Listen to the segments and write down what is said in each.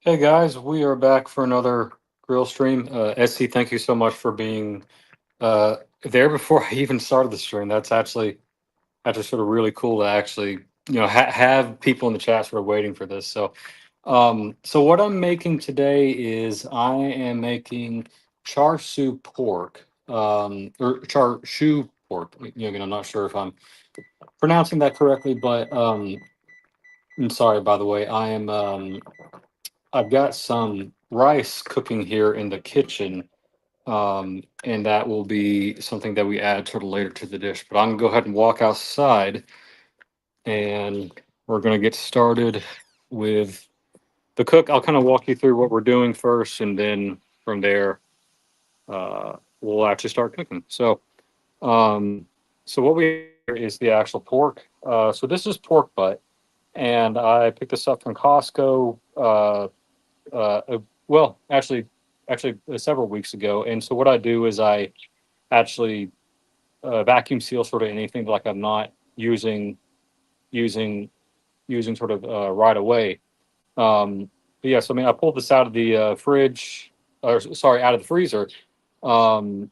Hey guys, we are back for another grill stream. SC, thank you so much for being there before I even started the stream. That's actually sort of really cool to actually have people in the chat sort of waiting for this. So what I'm making today is I am making char siu pork, or char siu pork. Again, I'm not sure if I'm pronouncing that correctly, but I'm sorry. By the way, I've got some rice cooking here in the kitchen, and that will be something that we add sort of later to the dish. But I'm gonna go ahead and walk outside, and we're gonna get started with the cook. I'll kind of walk you through what we're doing first, and then from there, we'll actually start cooking. Um, so what we have here is the actual pork. So this is pork butt, and I picked this up from Costco. Well, actually, several weeks ago. And so what I do is I actually vacuum seal sort of anything like I'm not using using sort of right away. But yeah, so I mean, I pulled this out of the fridge, or sorry, out of the freezer, um,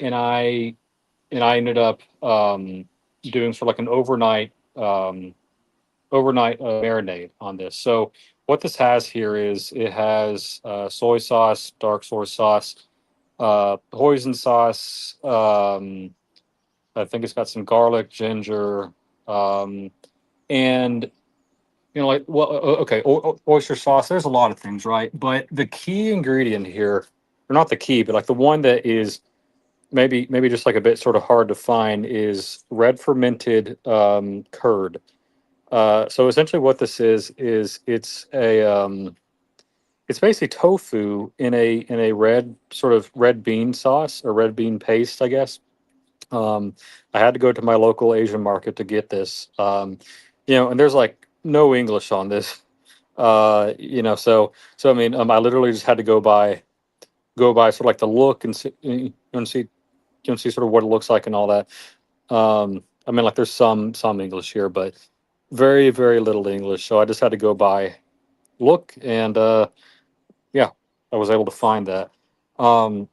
and I ended up doing sort of like an overnight marinade on this. So what this has here is it has soy sauce, dark soy sauce, hoisin sauce. I think it's got some garlic, ginger, um, and like okay, oyster sauce. There's a lot of things, right? But the key ingredient here, or not the key, but like the one that is maybe just like a bit sort of hard to find is red fermented curd. So essentially, what this is it's basically tofu in a red sort of red bean sauce or red bean paste, I guess. Um, I had to go to my local Asian market to get this. And there's like no English on this. So I mean, I literally just had to go by sort of like the look and see sort of what it looks like and all that. I mean, like there's some English here, but very little English. So I just had to go by look, and yeah, I was able to find that. Um,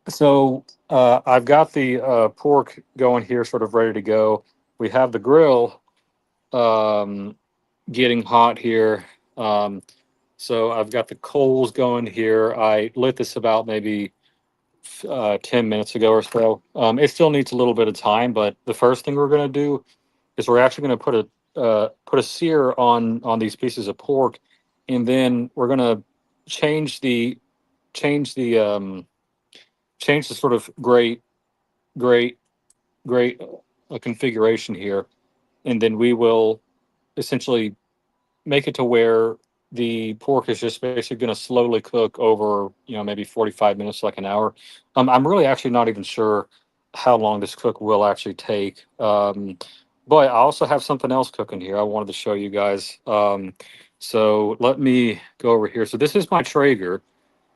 I've got the pork going here, sort of ready to go. We have the grill um, getting hot here. Um, so I've got the coals going here. I lit this about maybe 10 minutes ago or so. It still needs a little bit of time, but the first thing we're going to do is we're actually going to put a sear on these pieces of pork, and then we're going to change the change the change the sort of great great configuration here, and then we will essentially make it to where the pork is just basically going to slowly cook over, maybe 45 minutes, like an hour. I'm really actually not even sure how long this cook will actually take. But I also have something else cooking here I wanted to show you guys. So let me go over here. So this is my Traeger,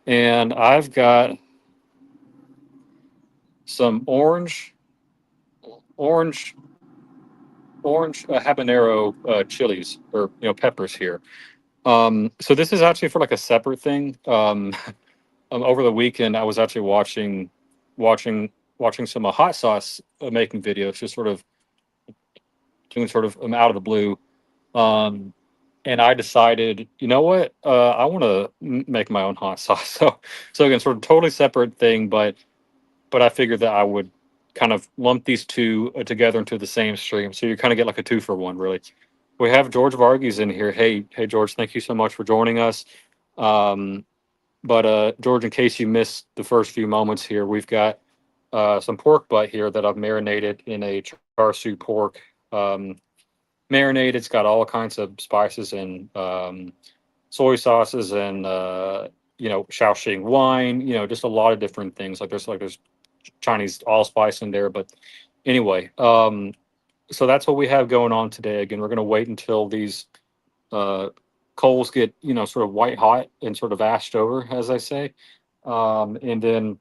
and I've got some orange, orange habanero chilies, or peppers here. So this is actually for like a separate thing. Over the weekend, I was actually watching, watching some hot sauce making videos, just sort of doing sort of out of the blue. Um, and I decided, you know what, I want to make my own hot sauce. So again, sort of totally separate thing, but I figured that I would kind of lump these two together into the same stream. So you kind of get like a two for one, really. We have George Vargas in here. Hey, George, thank you so much for joining us. Um, but George, in case you missed the first few moments here, we've got some pork butt here that I've marinated in a char siu pork marinade. It's got all kinds of spices and soy sauces and Shaoxing wine. Just a lot of different things. There's Chinese allspice in there. But anyway, so that's what we have going on today. Again, we're going to wait until these uh, coals get sort of white hot and sort of ashed over, as I say, and then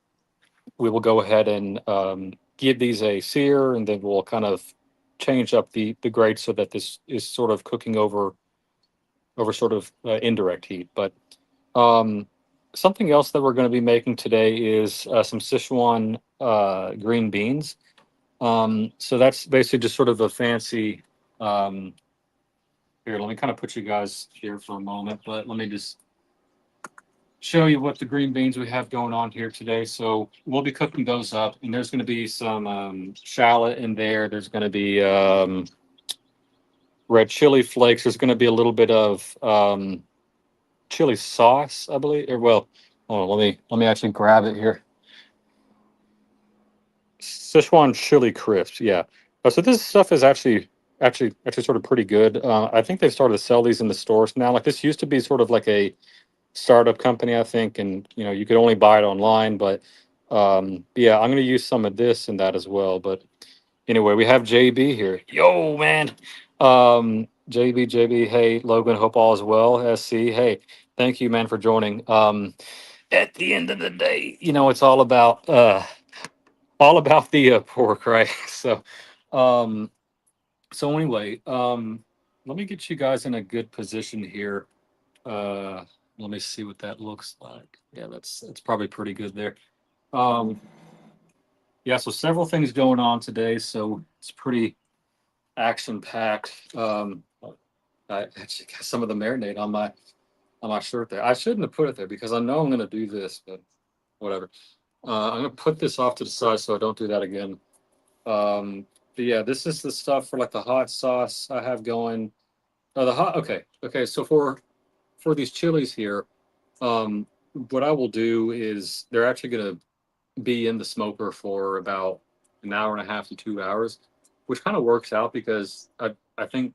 we will go ahead and give these a sear, and then we'll kind of change up the grate so that this is sort of cooking over sort of indirect heat. But Um, Something else that we're going to be making today is some Sichuan green beans. So that's basically just sort of a fancy. Um, Here, let me kind of put you guys here for a moment, but let me just show you what the green beans we have going on here today. So we'll be cooking those up, and there's going to be some shallot in there. There's going to be red chili flakes. There's going to be a little bit of chili sauce, I believe. Or well, hold on, let me actually grab it here. Sichuan chili crisps. Yeah. So this stuff is actually sort of pretty good. I think they've started to sell these in the stores now. Like this used to be sort of like a startup company, I think, and you could only buy it online. But yeah, I'm gonna use some of this and that as well. But anyway, we have JB here. Yo, man. JB, hey, Logan, hope all is well. SC, hey, thank you, man, for joining. At the end of the day, it's all about the pork, right? Um, so anyway, let me get you guys in a good position here. Uh, Let me see what that looks like. Yeah, that's probably pretty good there. Um, yeah, so several things going on today, so it's pretty action packed. I actually got some of the marinade on my shirt there. I shouldn't have put it there because I know I'm going to do this, but whatever. I'm going to put this off to the side so I don't do that again. Um, but yeah, this is the stuff for like the hot sauce I have going. The hot. Okay. So for these chilies here, um, what I will do is they're actually going to be in the smoker for about an hour and a half to 2 hours, which kind of works out because I think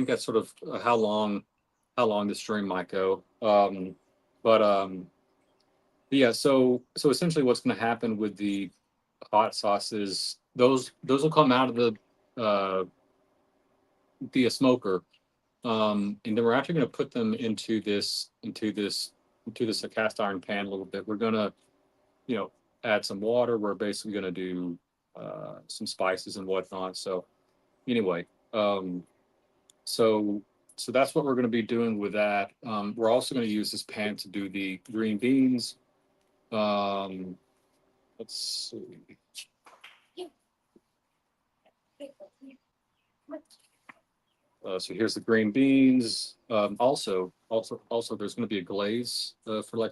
that's sort of how long the stream might go. But yeah, so essentially, what's going to happen with the hot sauces? Those will come out of uh, the smoker, and then we're actually going to put them into this cast iron pan a little bit. We're going to you know add some water. We're basically going to do some spices and whatnot. So anyway, so so that's what we're going to be doing with that. We're also going to use this pan to do the green beans. Um, let's see. So here's the green beans. Also, there's going to be a glaze for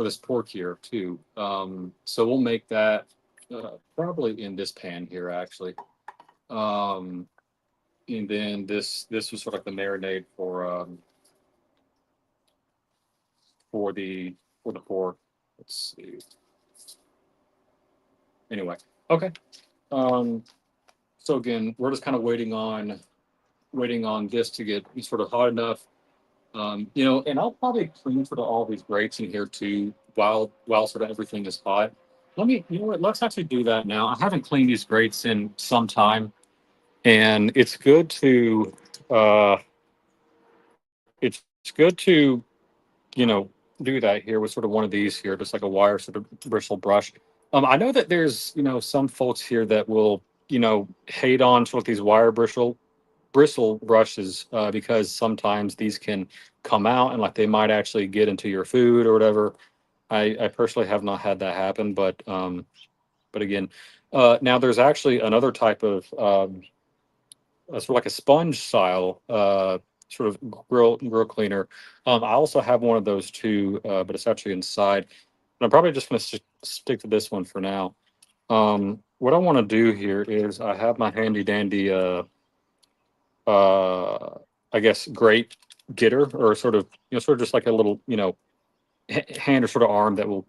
this pork here too. So we'll make that probably in this pan here actually. Um, and then this was sort of like the marinade for the for the pork. Let's see. Anyway, okay. Um, so again, we're just kind of waiting on this to get sort of hot enough. And I'll probably clean sort of all these grates in here too while sort of everything is hot. You know what? Let's actually do that now. I haven't cleaned these grates in some time, and uh, it's good to do that here with sort of one of these here, just like a wire sort of bristle brush. I know that there's some folks here that will hate on sort of these wire bristle brushes because sometimes these can come out and like they might actually get into your food or whatever. I personally have not had that happen, but again, now there's actually another type of sort of like a sponge style sort of grill cleaner. I also have one of those too, but it's actually inside. And I'm probably just going to stick to this one for now. What I want to do here is I have my handy dandy uh, I guess great getter or sort of just like a little hand or sort of arm that will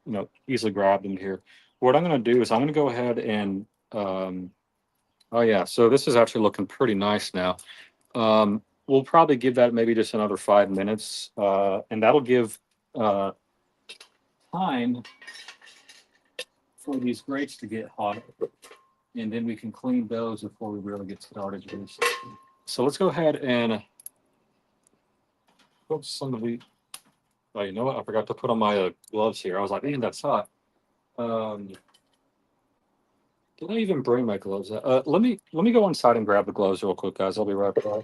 easily grab them here. What I'm going to do is I'm going to go ahead and oh yeah, so this is actually looking pretty nice now. We'll probably give that maybe just another 5 minutes, and that'll give uh, time for these grates to get hot, and then we can clean those before we really get started. So let's go ahead and put some of the. Oh, you know what? I forgot to put on my gloves here. I was like, man, that's hot. Um, did I even bring my gloves? Let me go inside and grab the gloves real quick, guys. I'll be right back.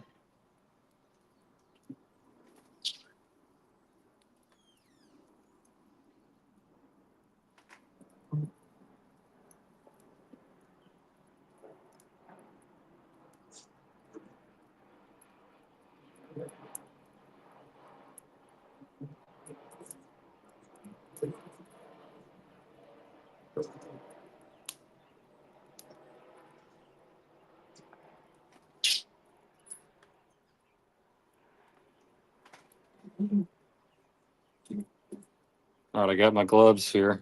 All right, I got my gloves here.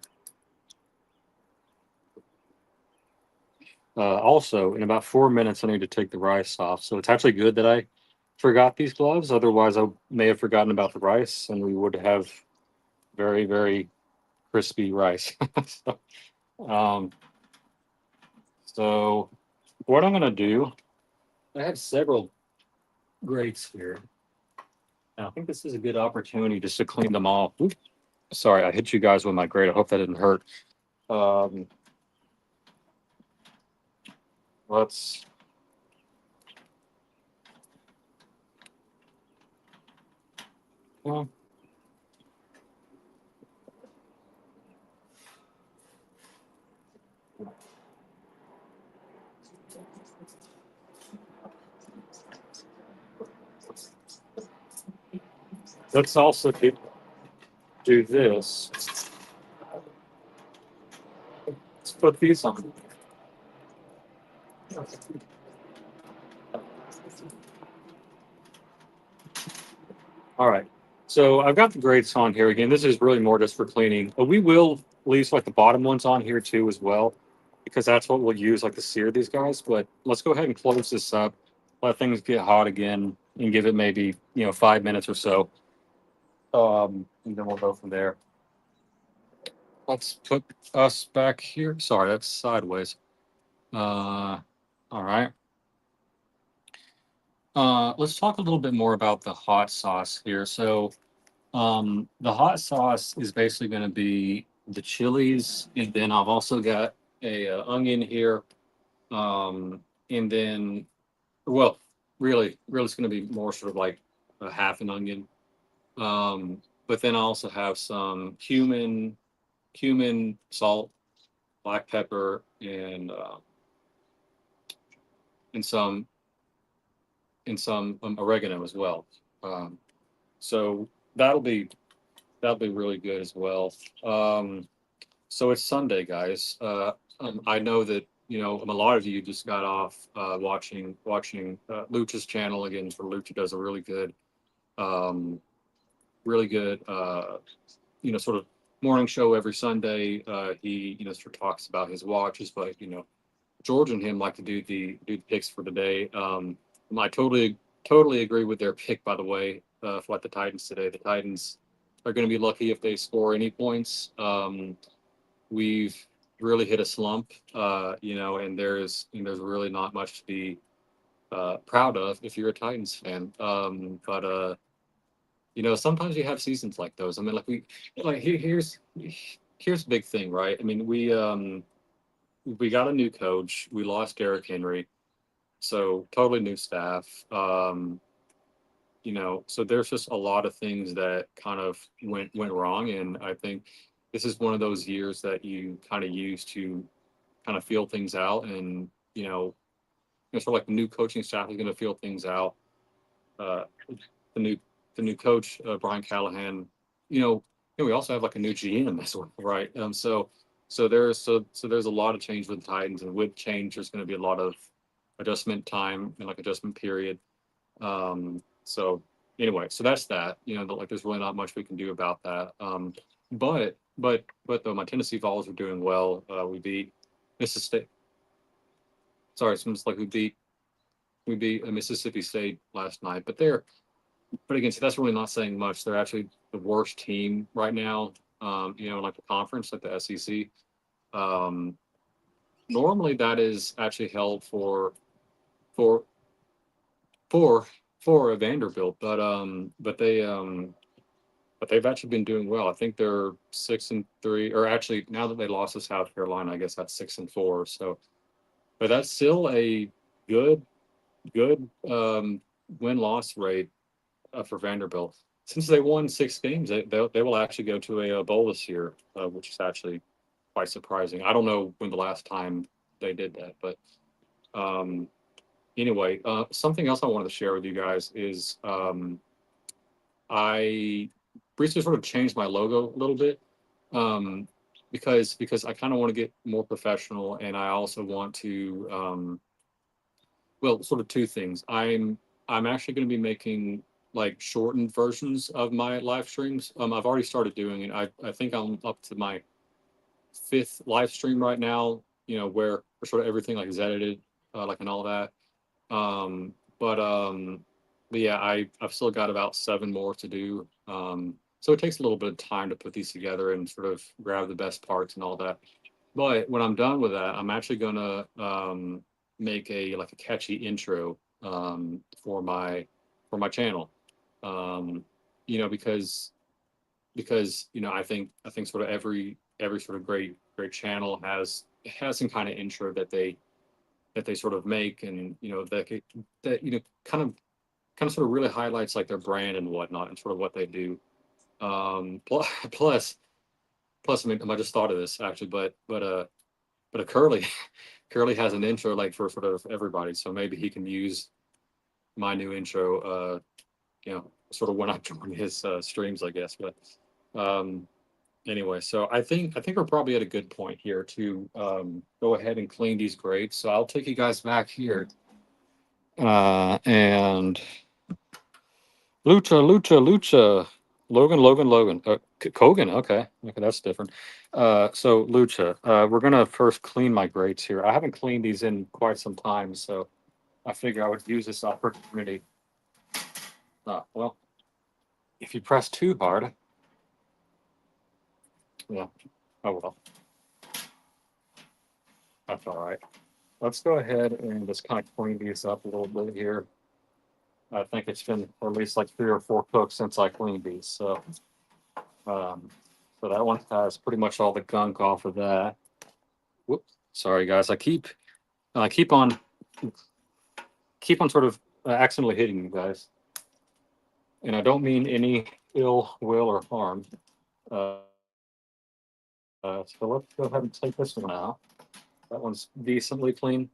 Also, in about 4 minutes, I need to take the rice off. So it's actually good that I forgot these gloves. Otherwise, I may have forgotten about the rice, and we would have very, very crispy rice. so, um, so what I'm gonna do, I have several grates here. And I think this is a good opportunity just to clean them off. Oop, sorry, I hit you guys with my grate. I hope that didn't hurt. Um, let's. Well, let's also do this. Let's put these on. All right. So I've got the grates on here again. This is really more just for cleaning. But we will leave like the bottom ones on here too as well, because that's what we'll use like to sear these guys. But let's go ahead and close this up, let things get hot again, and give it maybe 5 minutes or so. And then we'll go from there. Let's put us back here. Sorry, that's sideways. All right. Let's talk a little bit more about the hot sauce here. So, the hot sauce is basically going to be the chilies, and then I've also got a onion here, and then, well, really, it's going to be more sort of like a half an onion. But then I also have some cumin, salt, black pepper, and some oregano as well. Um, so that'll be that'll be really good as well. Um, so it's Sunday, guys. I know that a lot of you just got off watching Lucha's channel again. For Lucha does a um, really good sort of morning show every Sunday. He sort of talks about his watches, but George and him like to do the picks for today. I totally agree with their pick, by the way, for like the Titans today. The Titans are going to be lucky if they score any points. We've really hit a slump, and there's really not much to be proud of if you're a Titans fan. But sometimes you have seasons like those. I mean, here's the big thing, right? I mean, we got a new coach. We lost Derrick Henry, so totally new staff. So there's just a lot of things that kind of went wrong, and I think this is one of those years that you kind of use to kind of feel things out, and sort of like the new coaching staff is going to feel things out. Uh, the new the new coach Brian Callahan, we also have like a new GM as well, right? So there's a lot of change with the Titans, and with change, there's going to be a lot of adjustment time and like adjustment period. So anyway, so that's that. Like there's really not much we can do about that. But though my Tennessee Vols are doing well, we beat Mississippi. Sorry, it seems like we beat Mississippi State last night, but again, so that's really not saying much. They're actually the worst team right now. Like the conference, like the SEC. Um, Normally, that is actually held for for for a Vanderbilt, but they've actually been doing well. I think they're 6-3, or actually now that they lost to South Carolina, I guess that's 6-4. So, but that's still a good good win loss rate for Vanderbilt. Since they won 6 games, they will actually go to a bowl this year, which is actually quite surprising. I don't know when the last time they did that, but um, anyway, something else I wanted to share with you guys is I recently sort of changed my logo a little bit, um, because I kind of want to get more professional, and I also want to well, sort of two things. I'm actually going to be making like shortened versions of my live streams. I've already started doing it. I think I'm up to my fifth live stream right now. Where sort of everything like is edited, like and all that. Um, but um, but yeah, I've still got about seven more to do. So it takes a little bit of time to put these together and sort of grab the best parts and all that. But when I'm done with that, I'm actually gonna make a like a catchy intro for my channel. Um, because I think sort of every sort of great channel has some kind of intro that they sort of make, and that kind of sort of really highlights like their brand and whatnot and sort of what they do. Plus, I mean, I just thought of this actually, but a Curly Curly has an intro like for sort of everybody, so maybe he can use my new intro, sort of when I join his streams, I guess. But um, anyway, so I think we're probably at a good point here to go ahead and clean these grates. So I'll take you guys back here, and Lucha, Logan. Kogan. Okay, that's different. So Lucha, we're gonna first clean my grates here. I haven't cleaned these in quite some time, so I figure I would use this opportunity. Well, if you press too hard, yeah. Oh well, that's all right. Let's go ahead and just kind of clean these up a little bit here. I think it's been at least like 3 or 4 cooks since I cleaned these. Um, so that one has pretty much all the gunk off of that. Whoops, sorry guys. I keep on sort of accidentally hitting you guys, and I don't mean any ill will or harm. So let's go ahead and take this one out. That one's decently clean.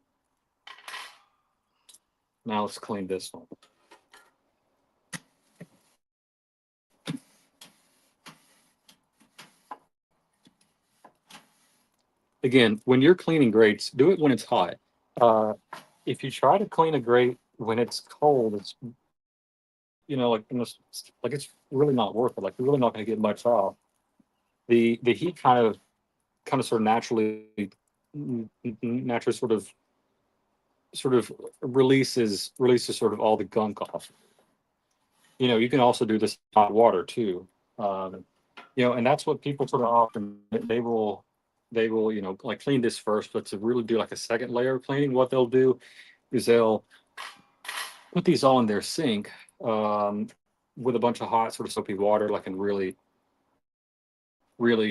Now let's clean this one. Again, when you're cleaning grates, do it when it's hot. Uh, if you try to clean a grate when it's cold, like it's really not worth it. Like you're really not going to get much off. The heat kind of sort of naturally sort of releases sort of all the gunk off. You can also do this in hot water too. Um, and that's what people sort of often they will like clean this first, but to really do like a second layer of cleaning, what they'll do is they'll put these all in their sink, um, with a bunch of hot sort of soapy water, like, and really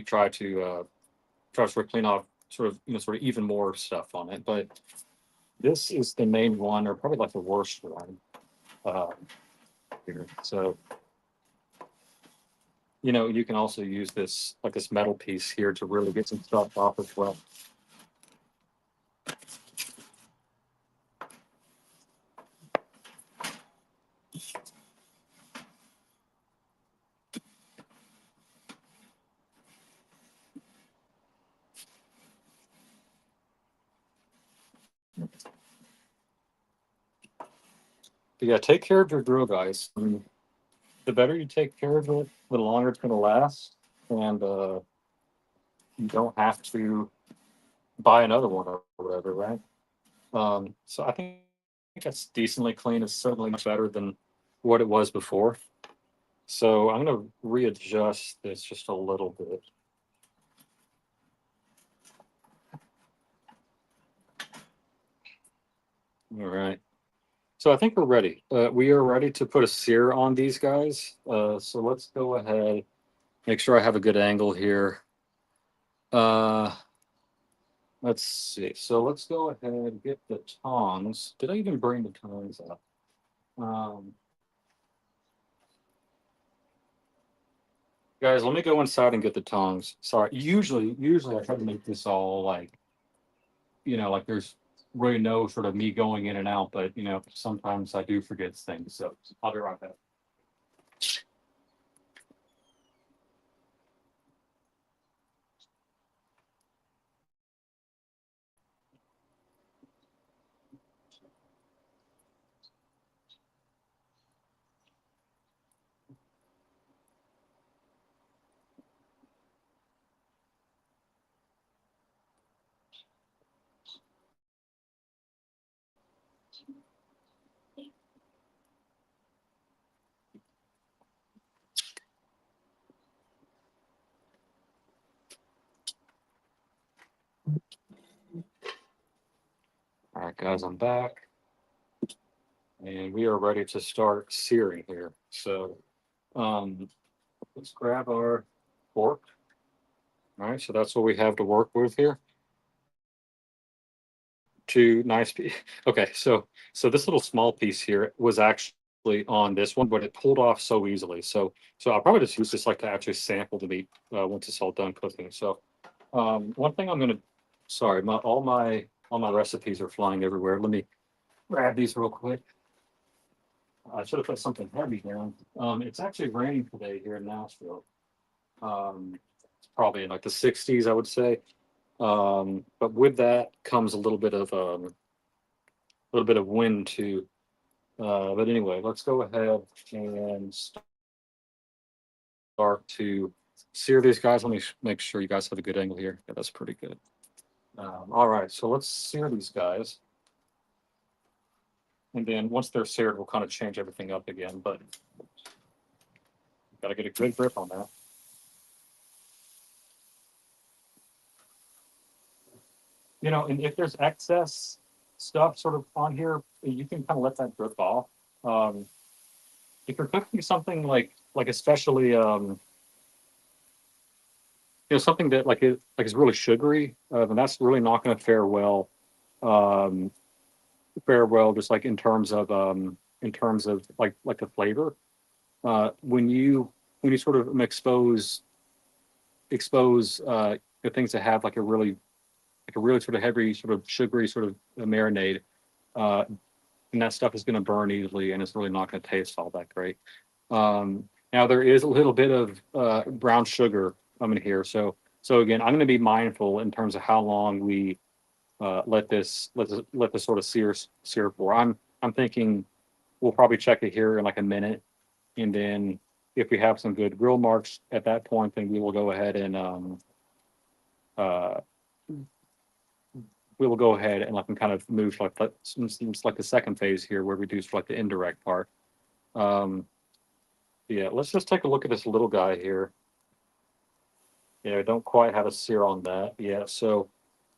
try to sort of clean off sort of even more stuff on it. But this is the main one, or probably like the worst one, uh, here. So you can also use this like this metal piece here to really get some stuff off as well. But yeah, take care of your grill, guys. The better you take care of it, the longer it's going to last, and you don't have to buy another one or whatever, right? So I think that's decently clean. It's certainly much better than what it was before. So I'm going to readjust this just a little bit. All right. So I think we're ready. We are ready to put a sear on these guys. So let's go ahead, make sure I have a good angle here. Uh, let's see. So let's go ahead and get the tongs. Did I even bring the tongs up? Um, guys, let me go inside and get the tongs. Sorry. Usually I try to make this all like, like there's really no sort of me going in and out, but sometimes I do forget things. So I'll be right back. All right, guys, I'm back, and we are ready to start searing here. So, um, let's grab our fork. All right, so that's what we have to work with here. Two nice piece. Okay, so this little small piece here was actually on this one, but it pulled off so easily. So I'll probably just use this like to actually sample the meat once it's all done cooking. So one thing I'm gonna, sorry, all my recipes are flying everywhere. Let me grab these real quick. I should have put something heavy down. It's actually raining today here in Nashville. It's probably in like the 60s, I would say. But with that comes a little bit of wind too. But anyway, let's go ahead and start to sear these guys. Let me make sure you guys have a good angle here. Yeah, that's pretty good. All right, so let's sear these guys. And then once they're seared, we'll kind of change everything up again. But got to get a good grip on that. And if there's excess stuff sort of on here, you can kind of let that drip off. Um, if you're cooking something like especially something that like is really sugary, then that's really not going to um, fare well just like in terms of like the flavor. When you sort of expose the things that have like a really sort of heavy sort of sugary sort of marinade, uh, and that stuff is going to burn easily and it's really not going to taste all that great. Now there is a little bit of brown sugar in here, so again, I'm going to be mindful in terms of how long we let this sort of sear for. I'm thinking we'll probably check it here in like a minute, and then if we have some good grill marks at that point, then we will go ahead and uh, like and kind of move like like the second phase here where we do like the indirect part. Um, yeah, let's just take a look at this little guy here. Yeah, I don't quite have a sear on that yet. So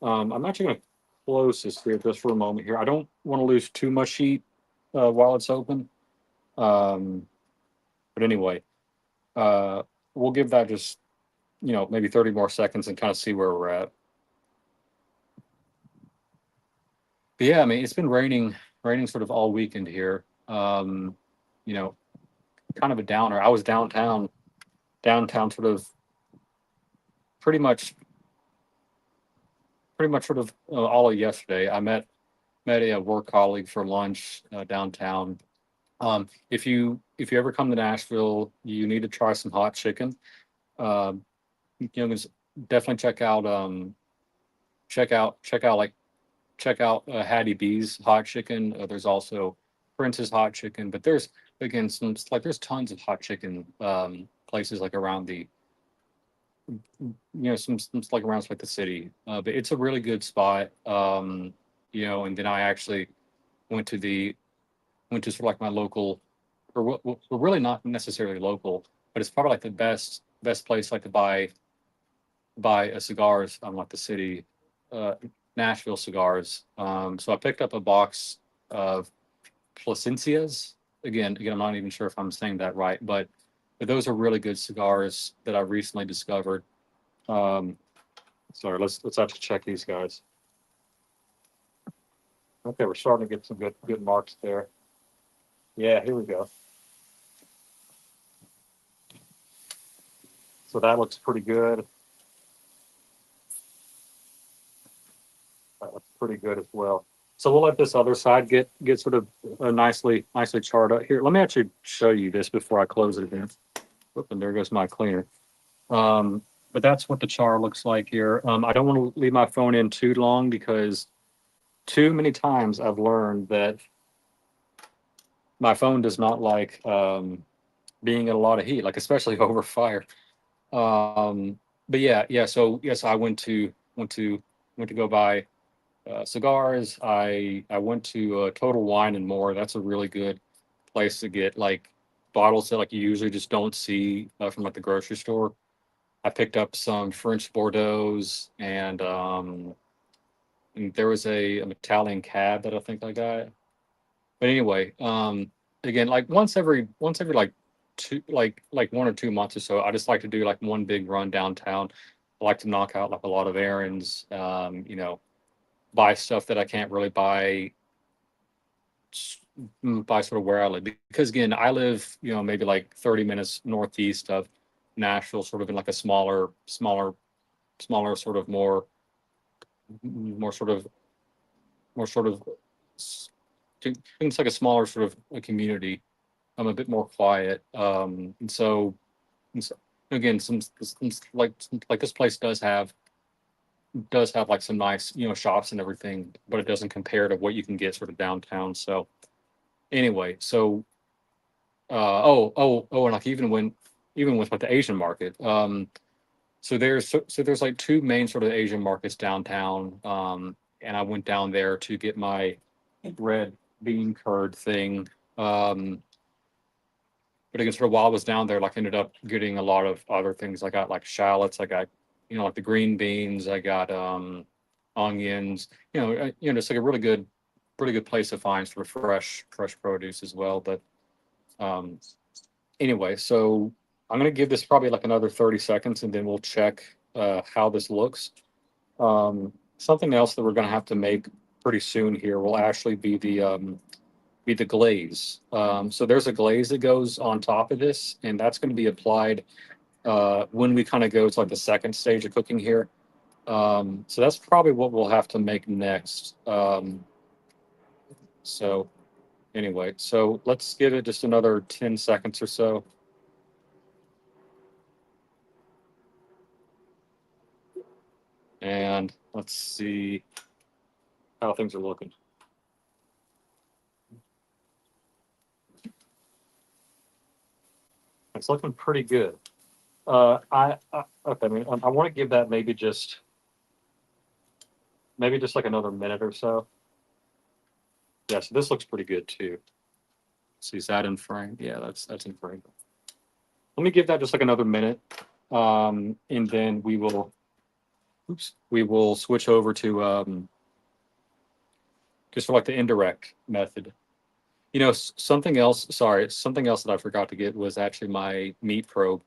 I'm actually going to close this here just for a moment here. I don't want to lose too much heat while it's open. Um, but anyway, uh, we'll give that just, maybe 30 more seconds and kind of see where we're at. But yeah, I mean, it's been raining sort of all weekend here. You know, kind of a downer. I was downtown sort of pretty much, sort of all of yesterday. I met a work colleague for lunch downtown. If you ever come to Nashville, you need to try some hot chicken. Um, just definitely check out Hattie B's hot chicken. There's also Prince's hot chicken, but there's again there's tons of hot chicken places like around some like around like the city. But it's a really good spot. And then I actually went to the went to sort of like my local, or really not necessarily local, but it's probably like the best place like to buy cigars like the city, uh, Nashville cigars. So I picked up a box of Placencias. Again, I'm not even sure if I'm saying that right, but those are really good cigars that I recently discovered. Um, Sorry, let's actually check these guys. Okay, we're starting to get some good marks there. Yeah, here we go. So that looks pretty good. That looks pretty good as well. So we'll let this other side get sort of nicely charred up here. Let me actually show you this before I close it again. Oop, and there goes my cleaner. Um, but that's what the char looks like here. I don't want to leave my phone in too long because too many times I've learned that my phone does not like being at a lot of heat, like especially over fire. Um, but yeah. So yes, I went to go buy Cigars, I went to Total Wine and More. That's a really good place to get like bottles that like you usually just don't see from like the grocery store. I picked up some French Bordeaux's and there was an Italian cab that I think I got. But anyway, again, like once every like two like 1 or 2 months or so, I just like to do like one big run downtown. I like to knock out like a lot of errands, buy stuff that I can't really buy sort of where I live. Because again, I live, maybe like 30 minutes northeast of Nashville, sort of in like a smaller, sort of more sort of more sort of s- it's like a smaller sort of a community. I'm a bit more quiet. And so again, like this place does have like some nice, shops and everything, but it doesn't compare to what you can get sort of downtown. So anyway, so and like even with like the Asian market, so there's like two main sort of Asian markets downtown, and I went down there to get my red bean curd thing. Um, but again, sort of while I was down there, like ended up getting a lot of other things. I got like shallots, I got like the green beans, I got onions. It's like a really good place to find sort of fresh produce as well. But um, anyway, so I'm gonna give this probably like another 30 seconds, and then we'll check how this looks. Something else that we're gonna have to make pretty soon here will actually be the glaze. So there's a glaze that goes on top of this, and that's going to be applied when we kind of go to like the second stage of cooking here. So that's probably what we'll have to make next. So anyway, so let's give it just another 10 seconds or so. And let's see how things are looking. It's looking pretty good. Okay. I mean, I want to give that maybe just like another minute or so. Yeah. So this looks pretty good too. See, is that in frame? Yeah, that's in frame. Let me give that just like another minute, and then we will switch over to just for like the indirect method. Something else. Sorry, something else that I forgot to get was actually my meat probe.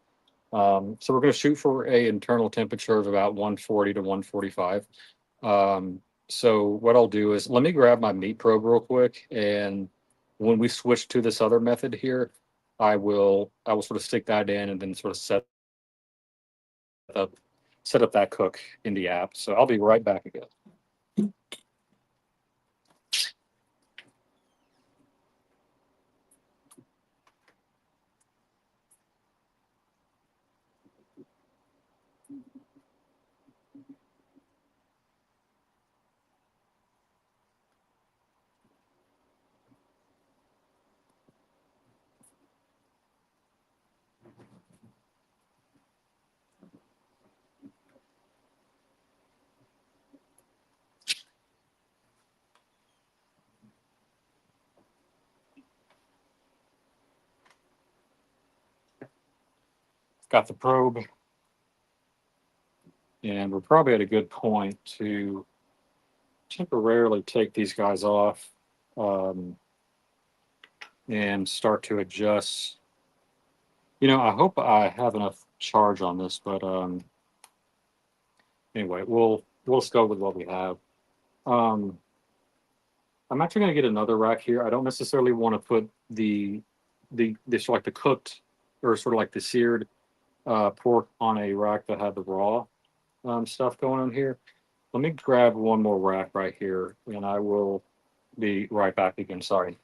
So we're going to shoot for a internal temperature of about 140 to 145. So what I'll do is let me grab my meat probe real quick, and when we switch to this other method here, I will sort of stick that in and then sort of up set up that cook in the app. So I'll be right back again. Got the probe, and we're probably at a good point to temporarily take these guys off, um, and start to adjust. I hope I have enough charge on this, but anyway, we'll just go with what we have. Um, I'm actually going to get another rack here. I don't necessarily want to put the this like the cooked or sort of like the seared pork on a rack that had the raw stuff going on here. Let me grab one more rack right here, and I will be right back again. Sorry.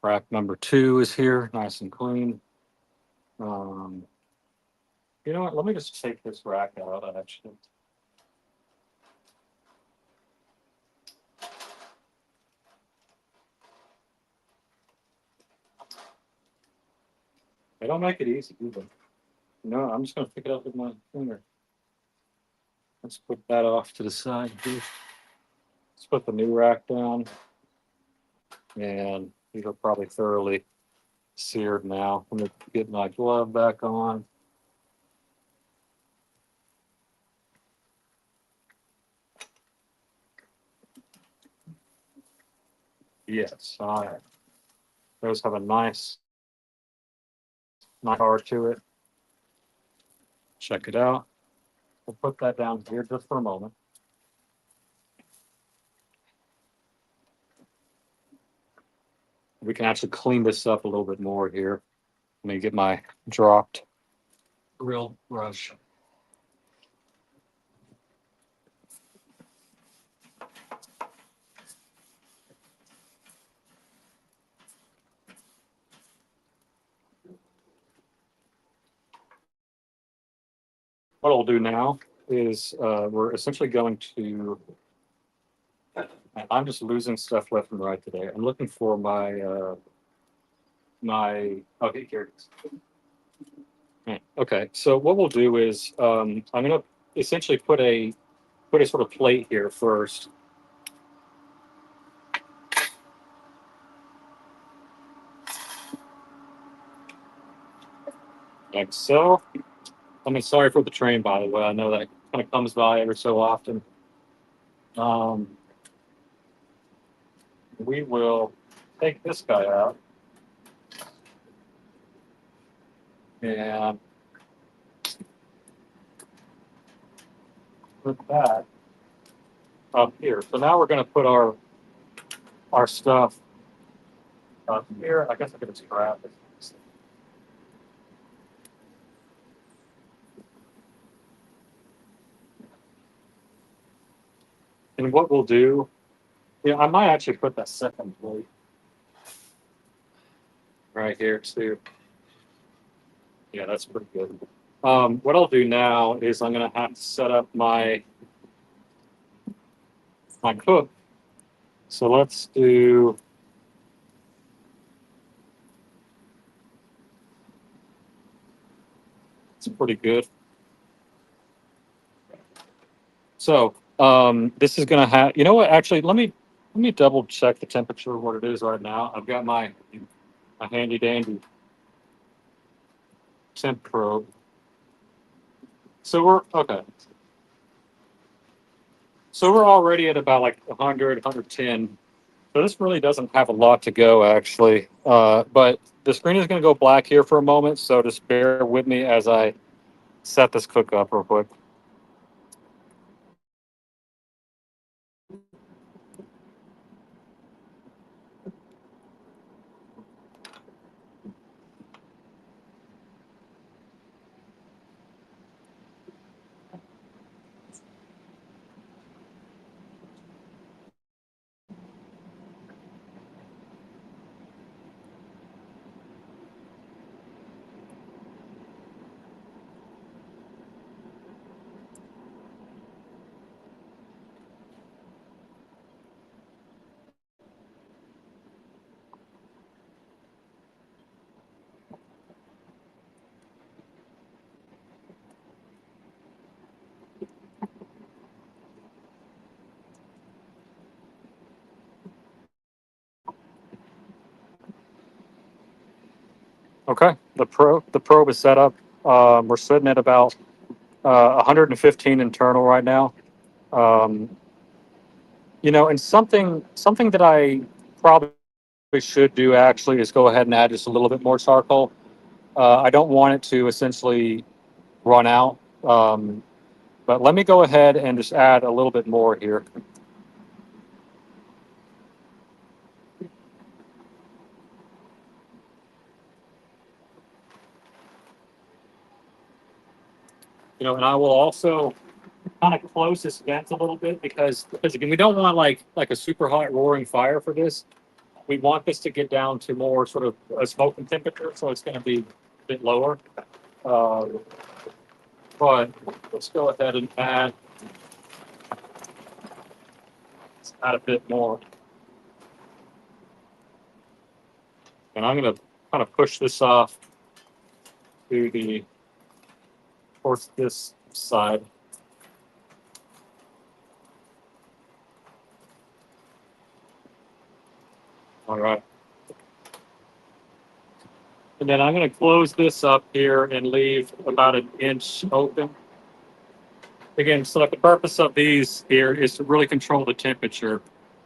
Rack number 2 is here, nice and clean. Um, you know what? Let me just take this rack out. Actually, they don't make it easy either. No, I'm just gonna pick it up with my finger. Let's put that off to the side here. Let's put the new rack down, and these are probably thoroughly seared now. I'm gonna get my glove back on. Yes, all right. Those have a nice bar to it. Check it out. We'll put that down here just for a moment. We can actually clean this up a little bit more here. Let me get my dropped grill brush. What I'll do now is we're essentially going to. I'm just losing stuff left and right today. I'm looking for my. Okay, here it is. Okay, so what we'll do is I'm going to essentially put a sort of plate here first. Like so. I mean, sorry for the train, by the way. I know that kind of comes by every so often. Um, we will take this guy out and put that up here. So now we're going to put our stuff up here. I guess I could just grab it. And what we'll do, I might actually put that second plate right here too. Yeah, that's pretty good. What I'll do now is I'm going to have to set up my cook. So let's do. It's pretty good. So this is going to have. You know what? Actually, let me double check the temperature of what it is right now. I've got my handy dandy temp probe. So we're okay. So we're already at about like 100, 110. So this really doesn't have a lot to go actually. But the screen is going to go black here for a moment. So just bear with me as I set this cook up real quick. Okay, the probe is set up. We're sitting at about 115 internal right now. Um, and something that I probably should do actually is go ahead and add just a little bit more charcoal. I don't want it to essentially run out, but let me go ahead and just add a little bit more here. And I will also kind of close this vent a little bit because again we don't want like a super hot roaring fire for this. we want this to get down to more sort of a smoking temperature, so it's going to be a bit lower. Uh, but let's go ahead and add a bit more. And I'm going to kind of push this off to the, towards this side. All right. And then I'm going to close this up here and leave about an inch open. Again, so like the purpose of these here is to really control the temperature.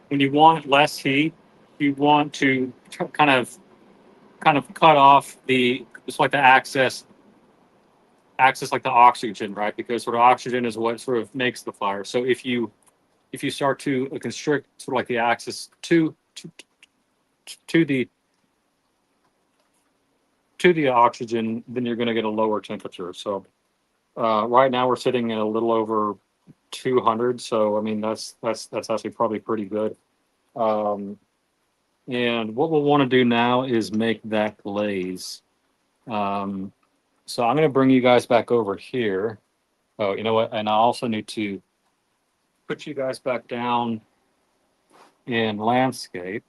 When you want less heat, you want to kind of cut off the, just like the access like the oxygen, right? Because sort of oxygen is what sort of makes the fire. So if you start to constrict sort of like the access to the oxygen, then you're going to get a lower temperature. So right now we're sitting at a little over 200. So I mean that's actually probably pretty good. Um, and what we'll want to do now is make that glaze. Um, so I'm going to bring you guys back over here. Oh, you know what? And I also need to put you guys back down in landscape.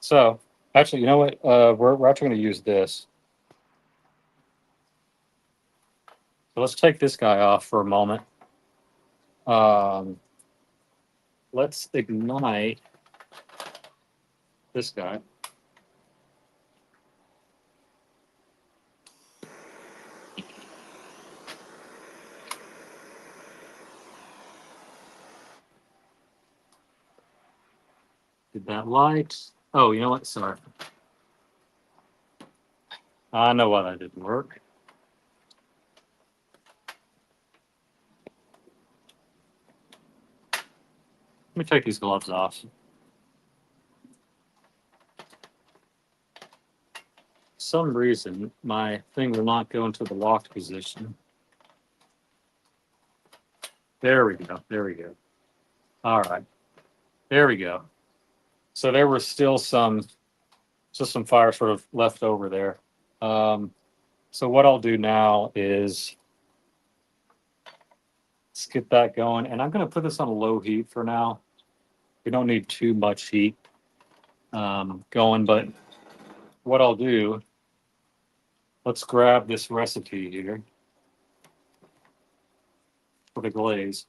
So actually, you know what? We're actually going to use this. So let's take this guy off for a moment. Um, let's ignite this guy. Did that light? Oh, you know what? Sorry. I know why that didn't work. Let me take these gloves off. Some reason my thing will not go into the locked position. There we go. There we go. All right. There we go. So there was still some fire sort of left over there. Um, so what I'll do now is let's get that going, and I'm going to put this on a low heat for now. We don't need too much heat going, but what I'll do, let's grab this recipe here for the glaze.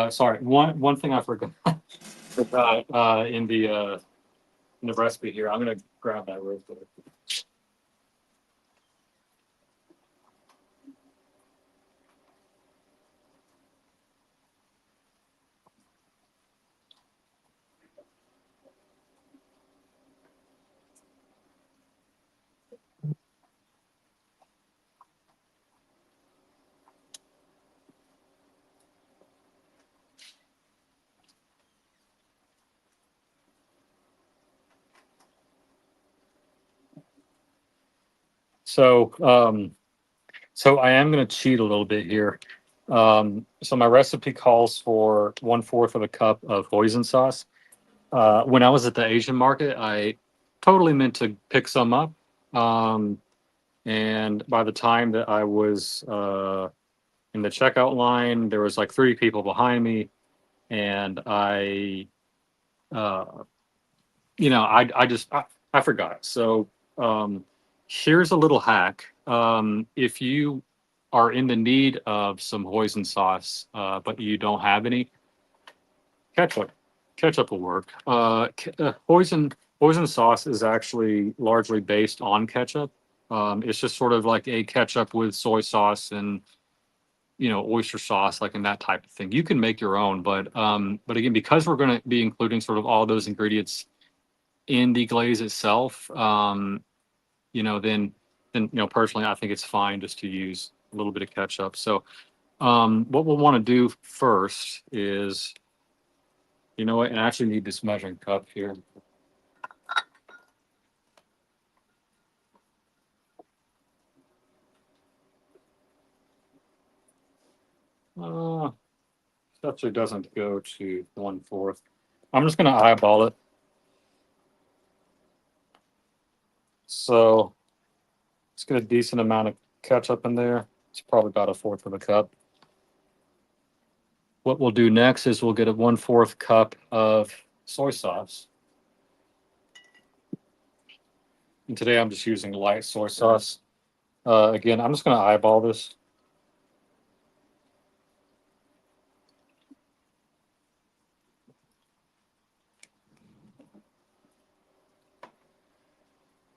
Sorry, one thing I forgot in the recipe here. I'm going to grab that real quick. So, so I am going to cheat a little bit here. So my recipe calls for 1/4 of a cup of hoisin sauce. When I was at the Asian market, I totally meant to pick some up. Um, and by the time that I was in the checkout line, there was like 3 people behind me, and uh, I forgot. So um, here's a little hack. If you are in the need of some hoisin sauce, but you don't have any, ketchup. Ketchup will work. Hoisin sauce is actually largely based on ketchup. It's just sort of like a ketchup with soy sauce and oyster sauce, like in that type of thing. You can make your own, but again, because we're going to be including sort of all those ingredients in the glaze itself, then personally, I think it's fine just to use a little bit of ketchup. So what we'll want to do first is, you know what, and I actually need this measuring cup here. Uh, It actually doesn't go to 1/4. I'm just going to eyeball it. So let's get a decent amount of ketchup in there. It's probably about 1/4 of a cup. What we'll do next is we'll get a 1/4 cup of soy sauce. And today I'm just using light soy sauce. Again, I'm just going to eyeball this.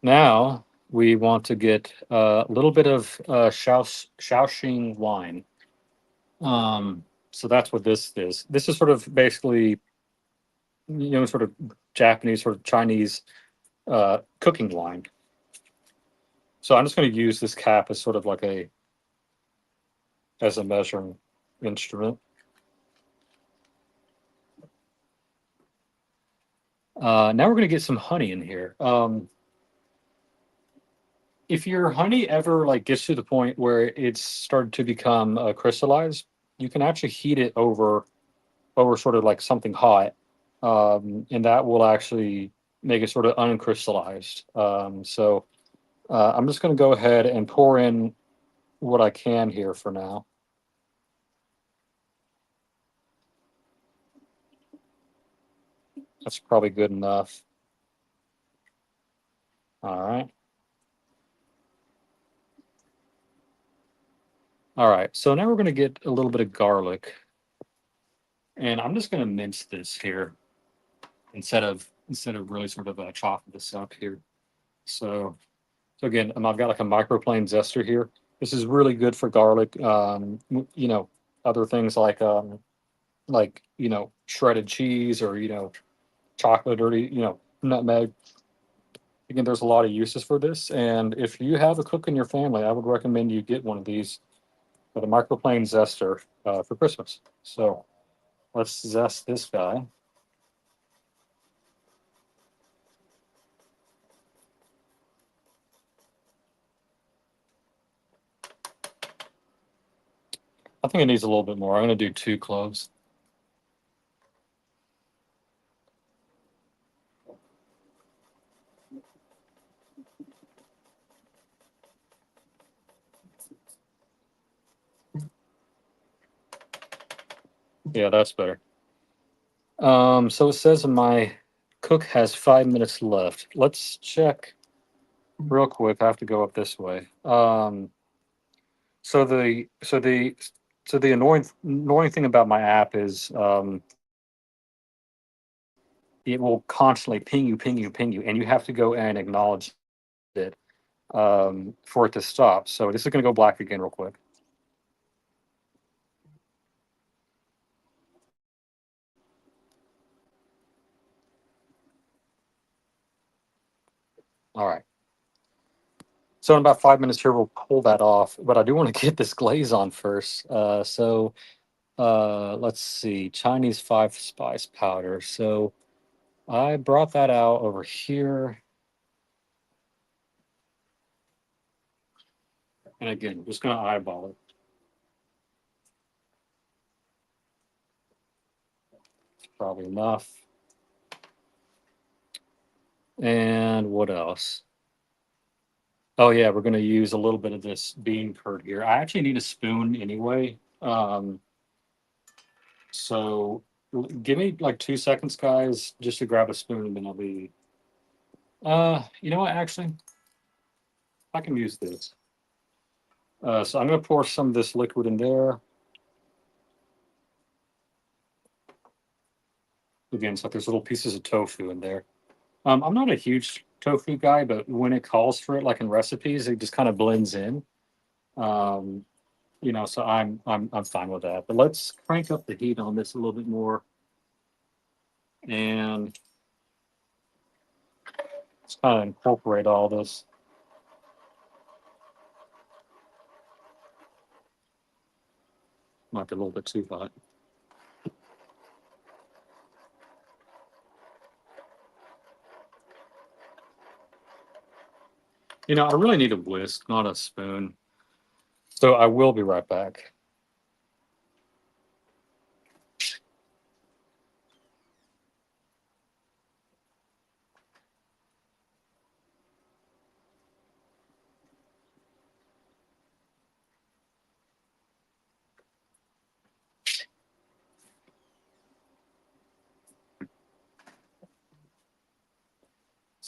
Now we want to get a little bit of Shaoxing wine. So that's what this is. This is sort of basically, sort of Japanese, sort of Chinese cooking wine. So I'm just going to use this cap as sort of like as a measuring instrument. Now we're going to get some honey in here. If your honey ever like gets to the point where it's started to become crystallized, you can actually heat it over sort of like something hot, and that will actually make it sort of uncrystallized. So I'm just going to go ahead and pour in what I can here for now. That's probably good enough. All right. All right. So now we're going to get a little bit of garlic, and I'm just going to mince this here instead of really sort of chopping this up here. So so again, I've got like a microplane zester here. This is really good for garlic. Other things like shredded cheese or chocolate or nutmeg. Again, there's a lot of uses for this, and if you have a cook in your family, I would recommend you get one of these with a microplane zester for Christmas. So let's zest this guy. I think it needs a little bit more. I'm going to do 2 cloves. Yeah, that's better. So it says my cook has 5 minutes left. Let's check real quick. I have to go up this way. So the annoying thing about my app is it will constantly ping you, ping you, ping you, and you have to go and acknowledge it for it to stop. So this is going to go black again real quick. All right. So in about 5 minutes here, we'll pull that off. But I do want to get this glaze on first. Let's see, Chinese five spice powder. So I brought that out over here. And again, I'm just going to eyeball it. It's probably enough. And what else? Oh yeah, we're going to use a little bit of this bean curd here. I actually need a spoon anyway. So give me like 2 seconds, guys, just to grab a spoon, and then I'll be. You know what? Actually, I can use this. So I'm going to pour some of this liquid in there. Again, it's like there's little pieces of tofu in there. I'm not a huge tofu guy, but when it calls for it, like in recipes, it just kind of blends in. Um, so I'm fine with that. But let's crank up the heat on this a little bit more, and let's kind of incorporate all this. Might be a little bit too hot. I really need a whisk, not a spoon. So I will be right back.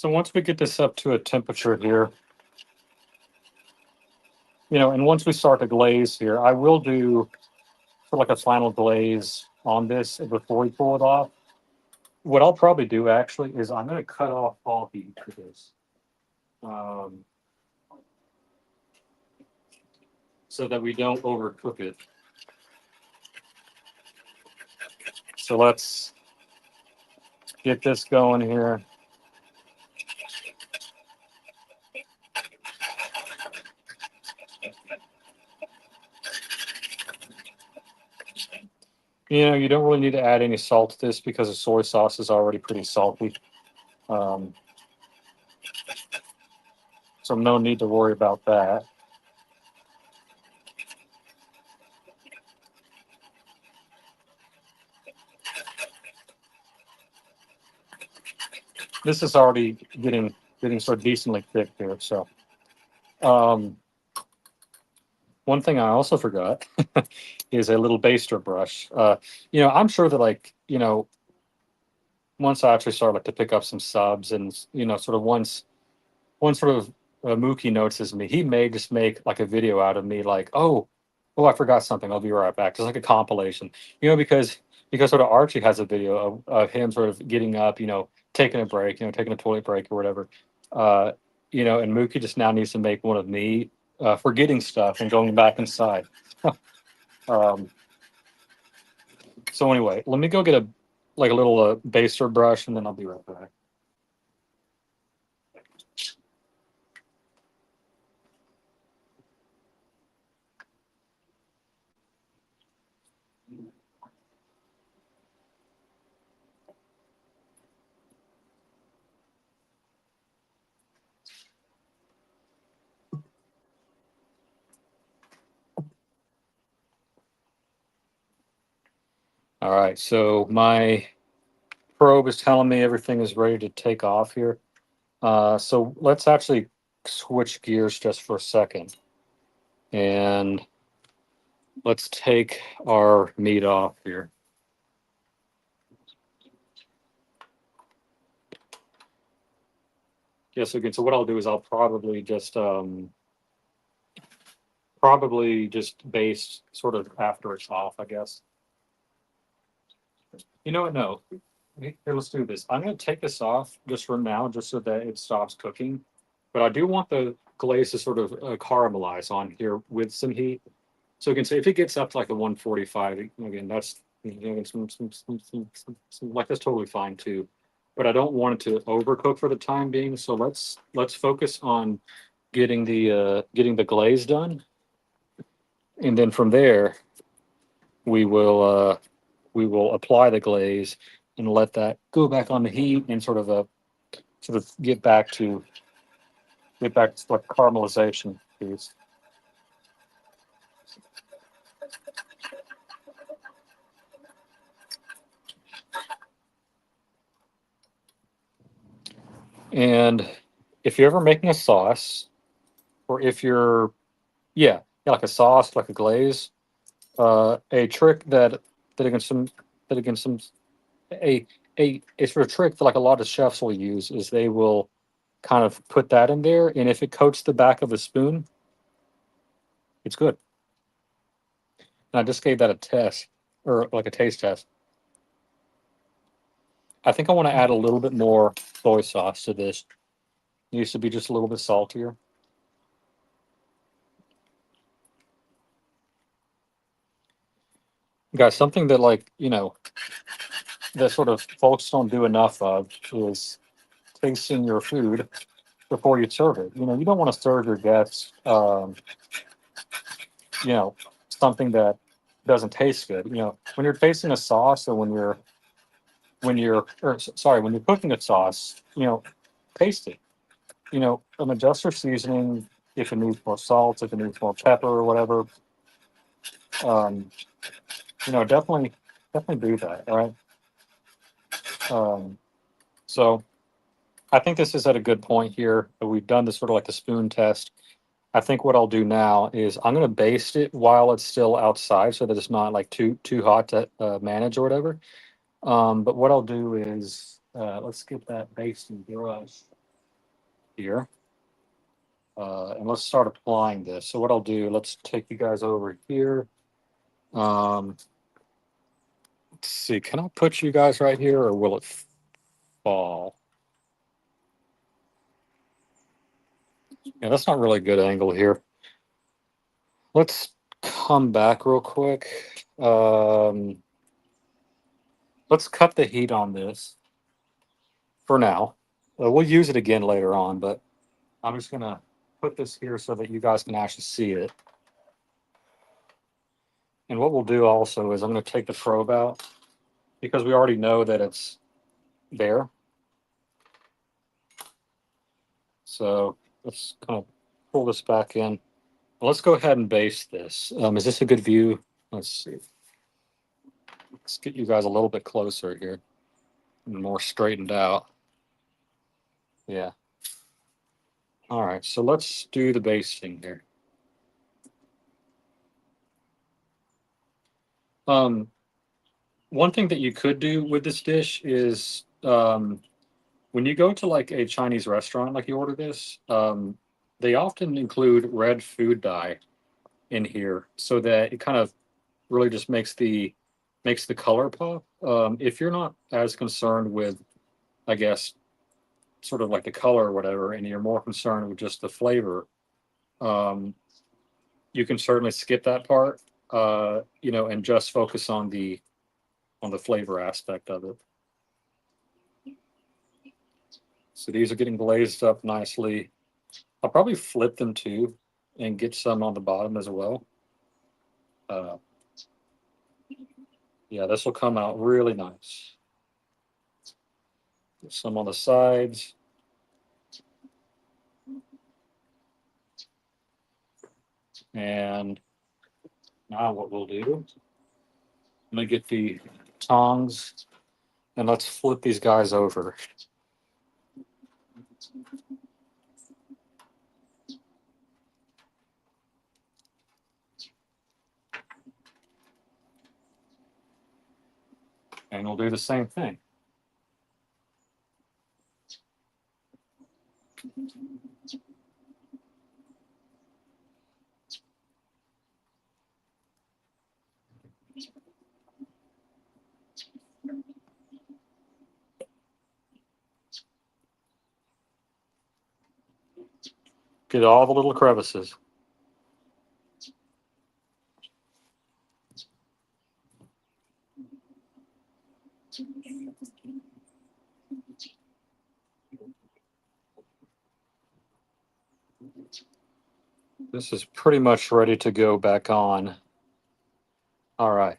So once we get this up to a temperature here, and once we start to glaze here, I will do sort of like a final glaze on this before we pull it off. What I'll probably do actually is I'm going to cut off all heat for this, um, so that we don't overcook it. So let's get this going here. You don't really need to add any salt to this because the soy sauce is already pretty salty. Um, so no need to worry about that. This is already getting sort of decently thick here. So um, one thing I also forgot is a little baster brush. I'm sure that once I actually start like to pick up some subs and sort of once sort of Mookie notices me, he may just make like a video out of me like, oh, I forgot something. I'll be right back. Just like a compilation, because sort of Archie has a video of him sort of getting up, taking a break, taking a toilet break or whatever. Uh, and Mookie just now needs to make one of me forgetting stuff and going back inside. um, so anyway, let me go get a little baster brush and then I'll be right back. All right, so my probe is telling me everything is ready to take off here. So let's actually switch gears just for a second. And let's take our meat off here. Yes, again, so what I'll do is I'll probably just baste sort of after it's off, I guess. You know what? No. Here, let's do this. I'm going to take this off just for now, just so that it stops cooking. But I do want the glaze to sort of caramelize on here with some heat. So you can say if it gets up to like a 145, again, that's like that's totally fine too. But I don't want it to overcook for the time being. So let's focus on getting the glaze done, and then from there we will uh, we will apply the glaze and let that go back on the heat and sort of get back to like caramelization piece. And if you're ever making a sauce, or if you're yeah, like a sauce, like a glaze, a trick that against some that against some a it's for a trick that like a lot of chefs will use is they will kind of put that in there, and if it coats the back of a spoon, it's good. And I just gave that a test or like a taste test. I think I want to add a little bit more soy sauce to this. It needs to be just a little bit saltier. Guys, something that that sort of folks don't do enough of is tasting your food before you serve it. You don't want to serve your guests, you know, something that doesn't taste good. When you're tasting a sauce or when you're cooking a sauce, taste it. Adjust your seasoning if it needs more salt, if it needs more pepper or whatever. Um, definitely do that. All right. Um, so I think this is at a good point here. We've done this sort of like the spoon test. I think what I'll do now is I'm going to baste it while it's still outside, so that it's not like too hot to manage or whatever. But what I'll do is let's get that basting brush. here. And let's start applying this. So what I'll do, let's take you guys over here. Um, let's see, can I put you guys right here or will it fall? Yeah, that's not really a good angle here. Let's come back real quick. Let's cut the heat on this for now. We'll use it again later on, but I'm just gonna put this here so that you guys can actually see it. And what we'll do also is I'm gonna take the probe out because we already know that it's there. So let's kind of pull this back in. Let's go ahead and base this. Is this a good view? Let's see. Let's get you guys a little bit closer here and more straightened out. Yeah. All right. So let's do the basting here. Um, One thing that you could do with this dish is when you go to like a Chinese restaurant, like you order this, they often include red food dye in here so that it kind of really just makes the color pop. If you're not as concerned with, I guess, sort of like the color or whatever, and you're more concerned with just the flavor, um, you can certainly skip that part, and just focus on the flavor aspect of it. So these are getting glazed up nicely. I'll probably flip them too and get some on the bottom as well. Uh, yeah, this will come out really nice. Some on the sides. And now what we'll do, I'm gonna get the tongs and let's flip these guys over. And we'll do the same thing. Get all the little crevices. This is pretty much ready to go back on. All right.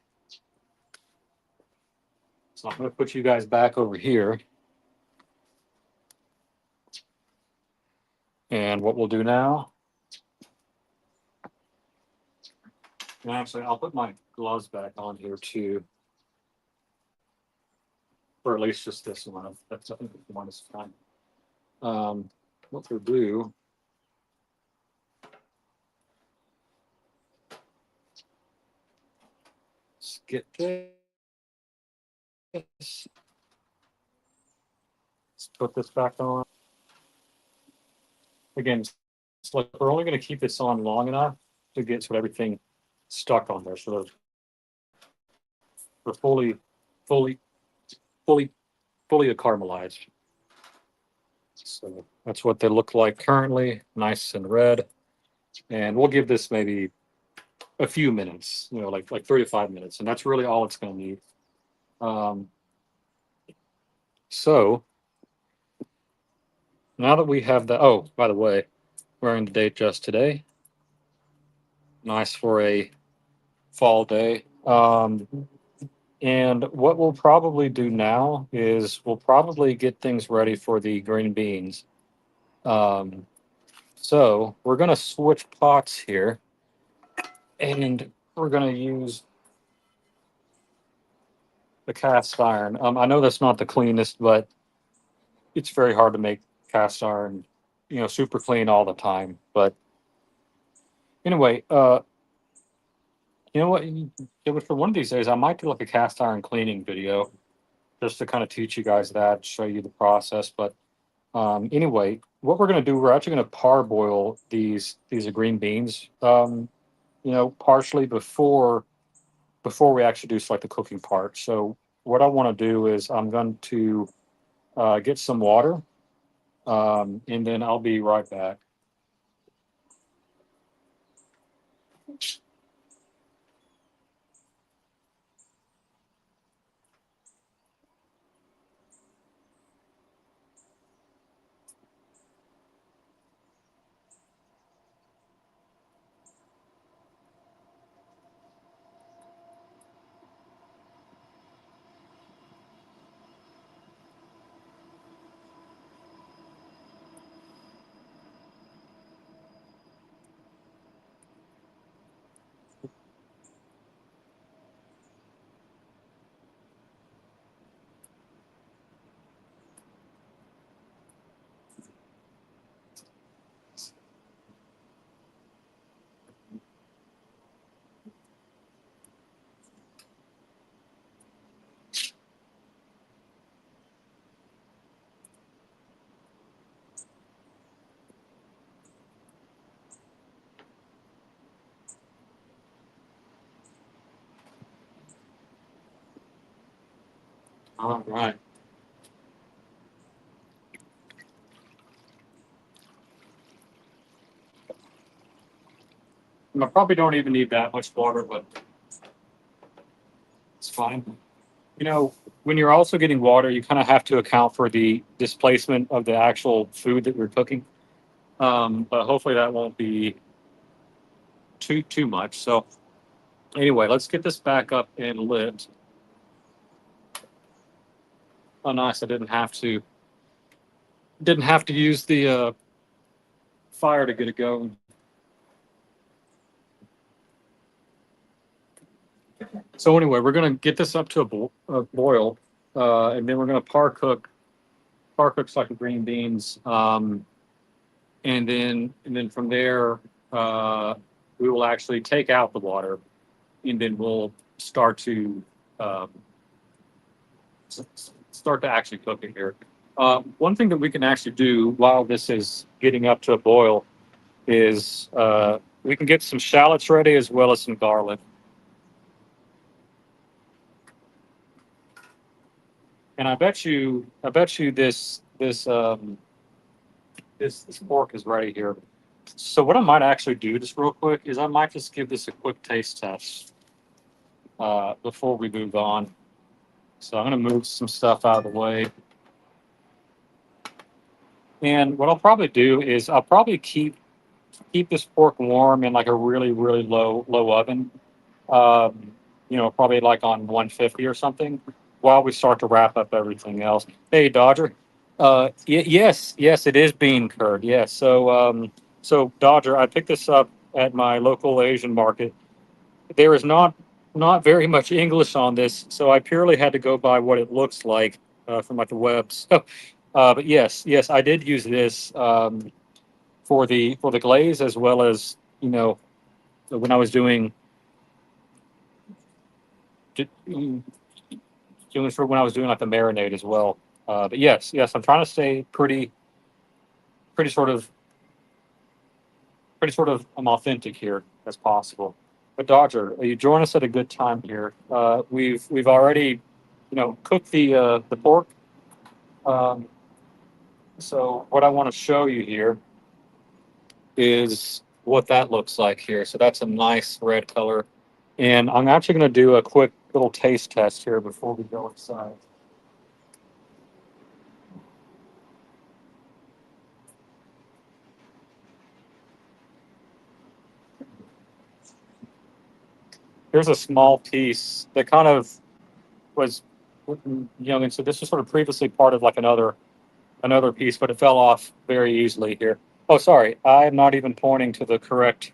So I'm going to put you guys back over here. And what we'll do now, and actually, I'll put my gloves back on here too, or at least just this one. That's I think the one is fine. What we'll do, let's get this. Let's put this back on. Again, it's like we're only going to keep this on long enough to get sort of everything stuck on there. So they're fully, fully, fully caramelized. So that's what they look like currently, nice and red. And we'll give this maybe a few minutes, like 35 minutes, and that's really all it's going to need. Um, so now that we have the, oh, by the way, wearing the date just today, nice for a fall day. And what we'll probably do now is we'll probably get things ready for the green beans. Um, so we're going to switch pots here, and we're going to use the cast iron. I know that's not the cleanest, but it's very hard to make cast iron, super clean all the time. But anyway, you know what? It was for one of these days. I might do like a cast iron cleaning video just to kind of teach you guys that, show you the process. But Anyway, what we're going to do, we're actually going to parboil these green beans, partially before we actually do like the cooking part. So what I want to do is I'm going to get some water, and then I'll be right back. All right. I probably don't even need that much water, but it's fine. You know, when you're also getting water, you kind of have to account for the displacement of the actual food that you're cooking. But hopefully that won't be too much. So anyway, let's get this back up and lit. Oh, nice! I didn't have to use the fire to get it going. So anyway, we're gonna get this up to a boil, and then we're gonna par cook like the green beans, and then from there, uh, we will actually take out the water, and then we'll start to um, start to actually cook it here. One thing that we can actually do while this is getting up to a boil is we can get some shallots ready as well as some garlic. And I bet you this pork is ready here. So what I might actually do, just real quick, is I might just give this a quick taste test before we move on. So I'm going to move some stuff out of the way. And what I'll probably do is I'll probably keep this pork warm in like a really really low oven. Probably like on 150 or something, while we start to wrap up everything else. Hey, Dodger. Yes, it is bean curd. Yes. So Dodger, I picked this up at my local Asian market. There is not very much English on this, so I purely had to go by what it looks like from like the web. But yes, I did use this for the glaze as well as when I was doing for when I was doing like the marinade as well. But yes, I'm trying to stay pretty sort of authentic here as possible. But Dodger, you join us at a good time here. We've already cooked the pork. Um, so what I want to show you here is what that looks like here. So that's a nice red color, and I'm actually going to do a quick little taste test here before we go inside. Here's a small piece that kind of was and so this was sort of previously part of like another piece, but it fell off very easily here. Oh, sorry, I'm not even pointing to the correct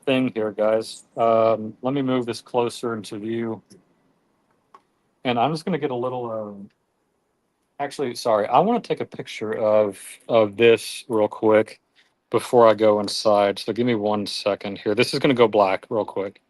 thing here, guys. Let me move this closer into view, and I'm just going to get a little. Actually, sorry, I want to take a picture of this real quick before I go inside. So give me 1 second here. This is going to go black real quick.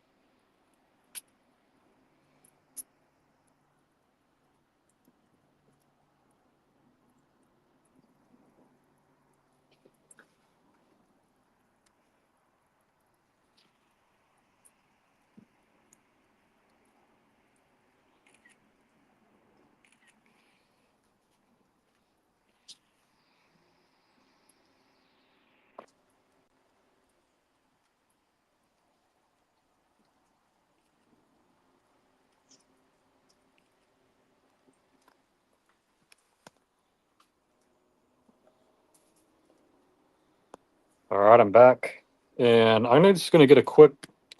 All right, I'm back, and just gonna get a quick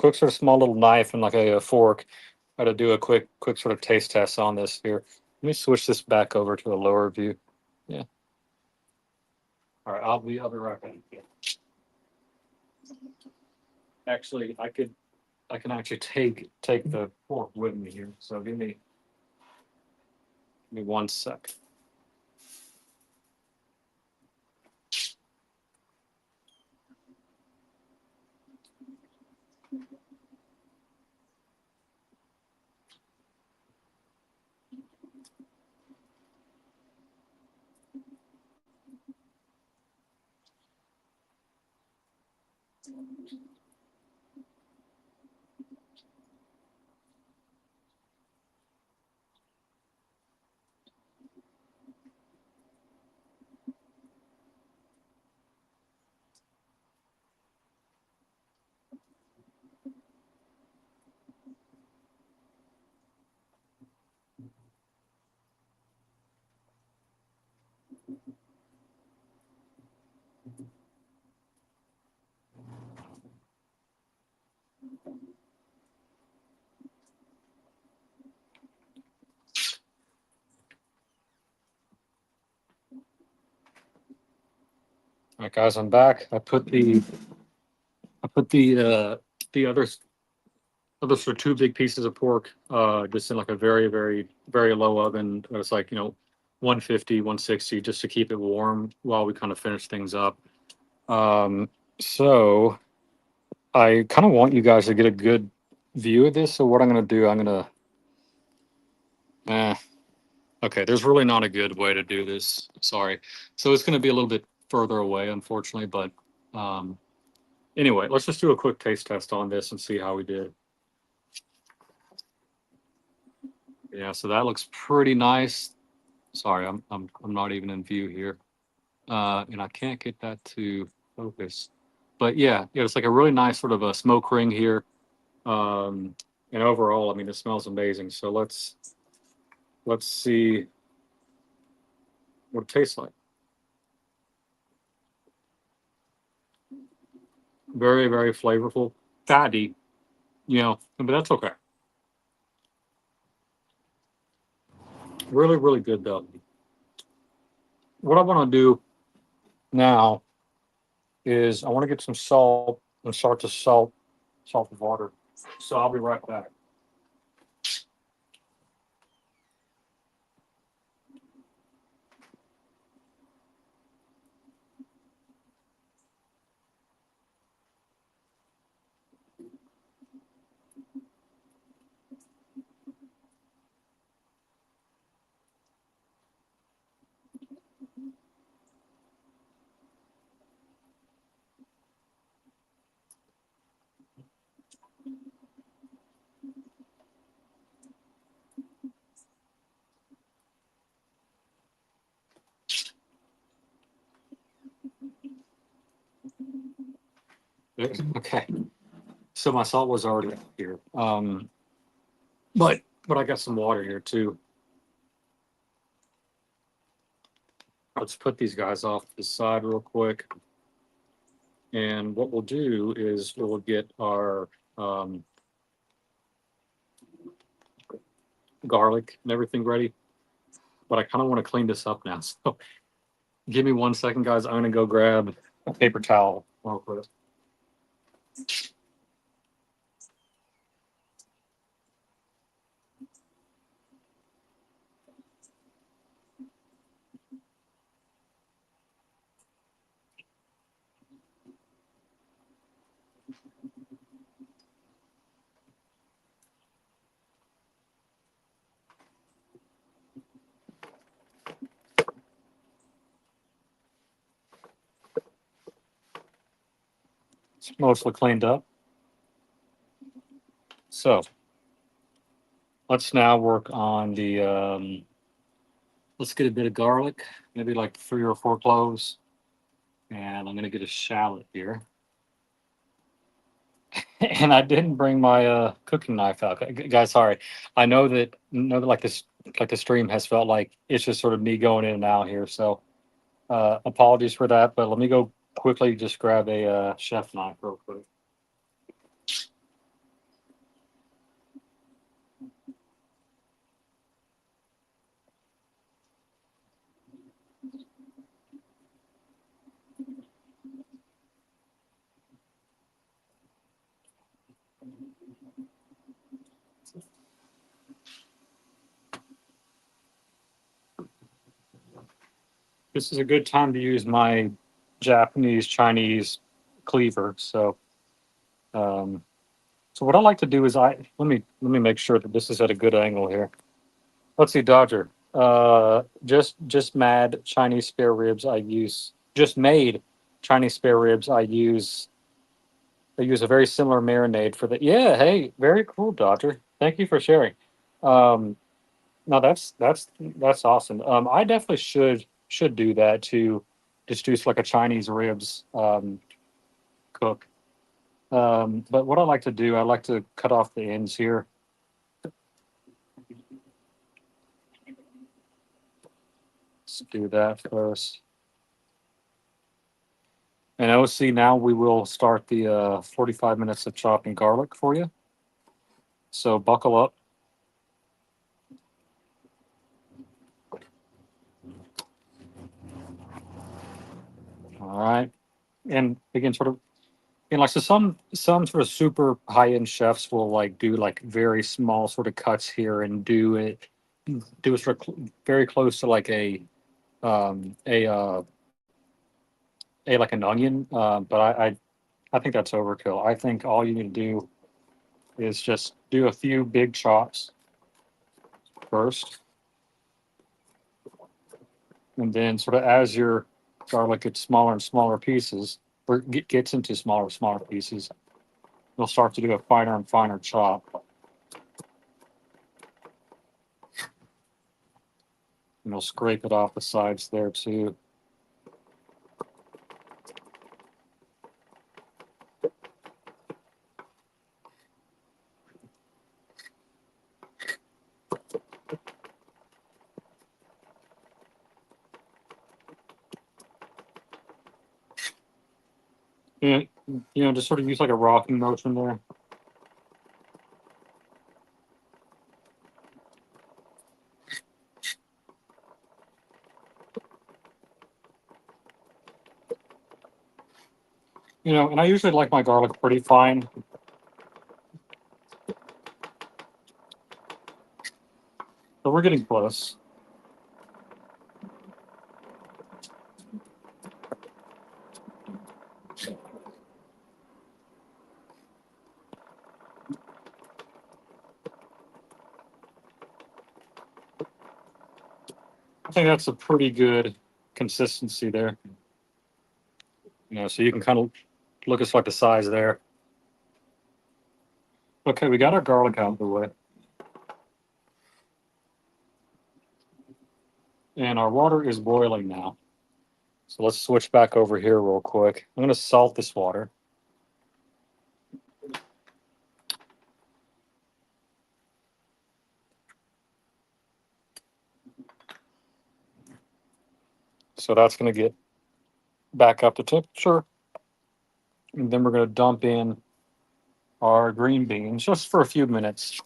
sort of small little knife and like a fork. To do a quick sort of taste test on this here. Let me switch this back over to a lower view. Yeah. All right, I'll be right back. Actually, I can actually take the fork with me here. So give me 1 sec. All right, guys, I'm back. I put the other sort of two big pieces of pork just in like a very low oven. It's like 150, 160, just to keep it warm while we kind of finish things up. Um, so I kind of want you guys to get a good view of this. So what I'm gonna do, eh, okay. There's really not a good way to do this. Sorry. So it's gonna be a little bit further away, unfortunately. But um, anyway, let's just do a quick taste test on this and see how we did. Yeah, so that looks pretty nice. Sorry, I'm not even in view here, and I can't get that to focus. But yeah, it's like a really nice sort of a smoke ring here. Um, and overall, I mean, it smells amazing. So let's see what it tastes like. Very flavorful, fatty, but that's okay. Really good though. What I want to do now is I want to get some salt and start to salt the water. So I'll be right back. Okay. So my salt was already here. But I got some water here too. Let's put these guys off to the side real quick. And what we'll do is we'll get our um, garlic and everything ready. But I kind of want to clean this up now. So give me 1 second, guys. I'm going to go grab a paper towel real quick. It's mostly cleaned up. So let's now work on let's get a bit of garlic, maybe like 3 or 4 cloves. And I'm going to get a shallot here. And I didn't bring my cooking knife out, guys. Sorry. I know that like the stream has felt like it's just sort of me going in and out here. So apologies for that. But let me go quickly just grab a chef knife real quick. This is a good time to use my Japanese Chinese cleaver. Um, so what I like to do is let me make sure that this is at a good angle here. Let's see, Dodger. Just mad Chinese spare ribs. I use just made Chinese spare ribs. I use a very similar marinade for the. Yeah, hey, very cool, Dodger. Thank you for sharing. Um, no, that's awesome. I definitely should do that to just do like a Chinese ribs cook. But what I like to do, I like to cut off the ends here. Let's do that first. And OC, now we will start the 45 minutes of chopping garlic for you. So buckle up. All right. And again, sort of, and like, so some sort of super high end chefs will like do like very small sort of cuts here and do it sort of very close to like um, a, uh, a like an onion. But I think that's overkill. I think all you need to do is just do a few big chops first, and then sort of as your garlic gets smaller and smaller pieces, or gets into smaller and smaller pieces, you'll start to do a finer and finer chop, and you'll scrape it off the sides there too. And, just sort of use like a rocking motion there. And I usually like my garlic pretty fine. So we're getting close. I think that's a pretty good consistency there. So you can kind of look at like the size there. Okay, we got our garlic out of the way. And our water is boiling now. So let's switch back over here real quick. I'm going to salt this water. So that's going to get back up to temperature. And then we're going to dump in our green beans just for a few minutes.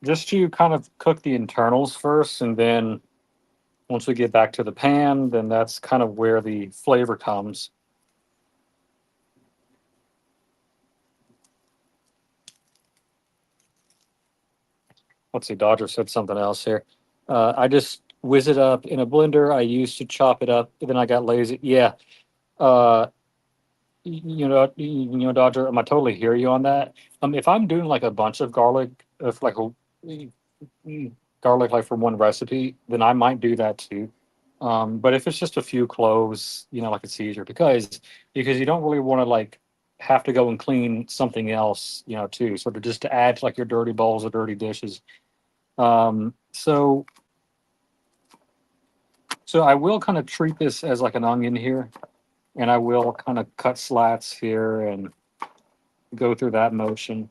Just to kind of cook the internals first. And then once we get back to the pan, then that's kind of where the flavor comes. Let's see, Dodger said something else here. I just whiz it up in a blender. I used to chop it up, but then I got lazy. Yeah. Uh, Dodger, I totally hear you on that. If I'm doing like a bunch of garlic, if like garlic like from one recipe, then I might do that too. But if it's just a few cloves, like it's easier because you don't really want to like have to go and clean something else, too. Sort of just to add to like your dirty bowls or dirty dishes. So I will kind of treat this as like an onion here, and I will kind of cut slats here and go through that motion.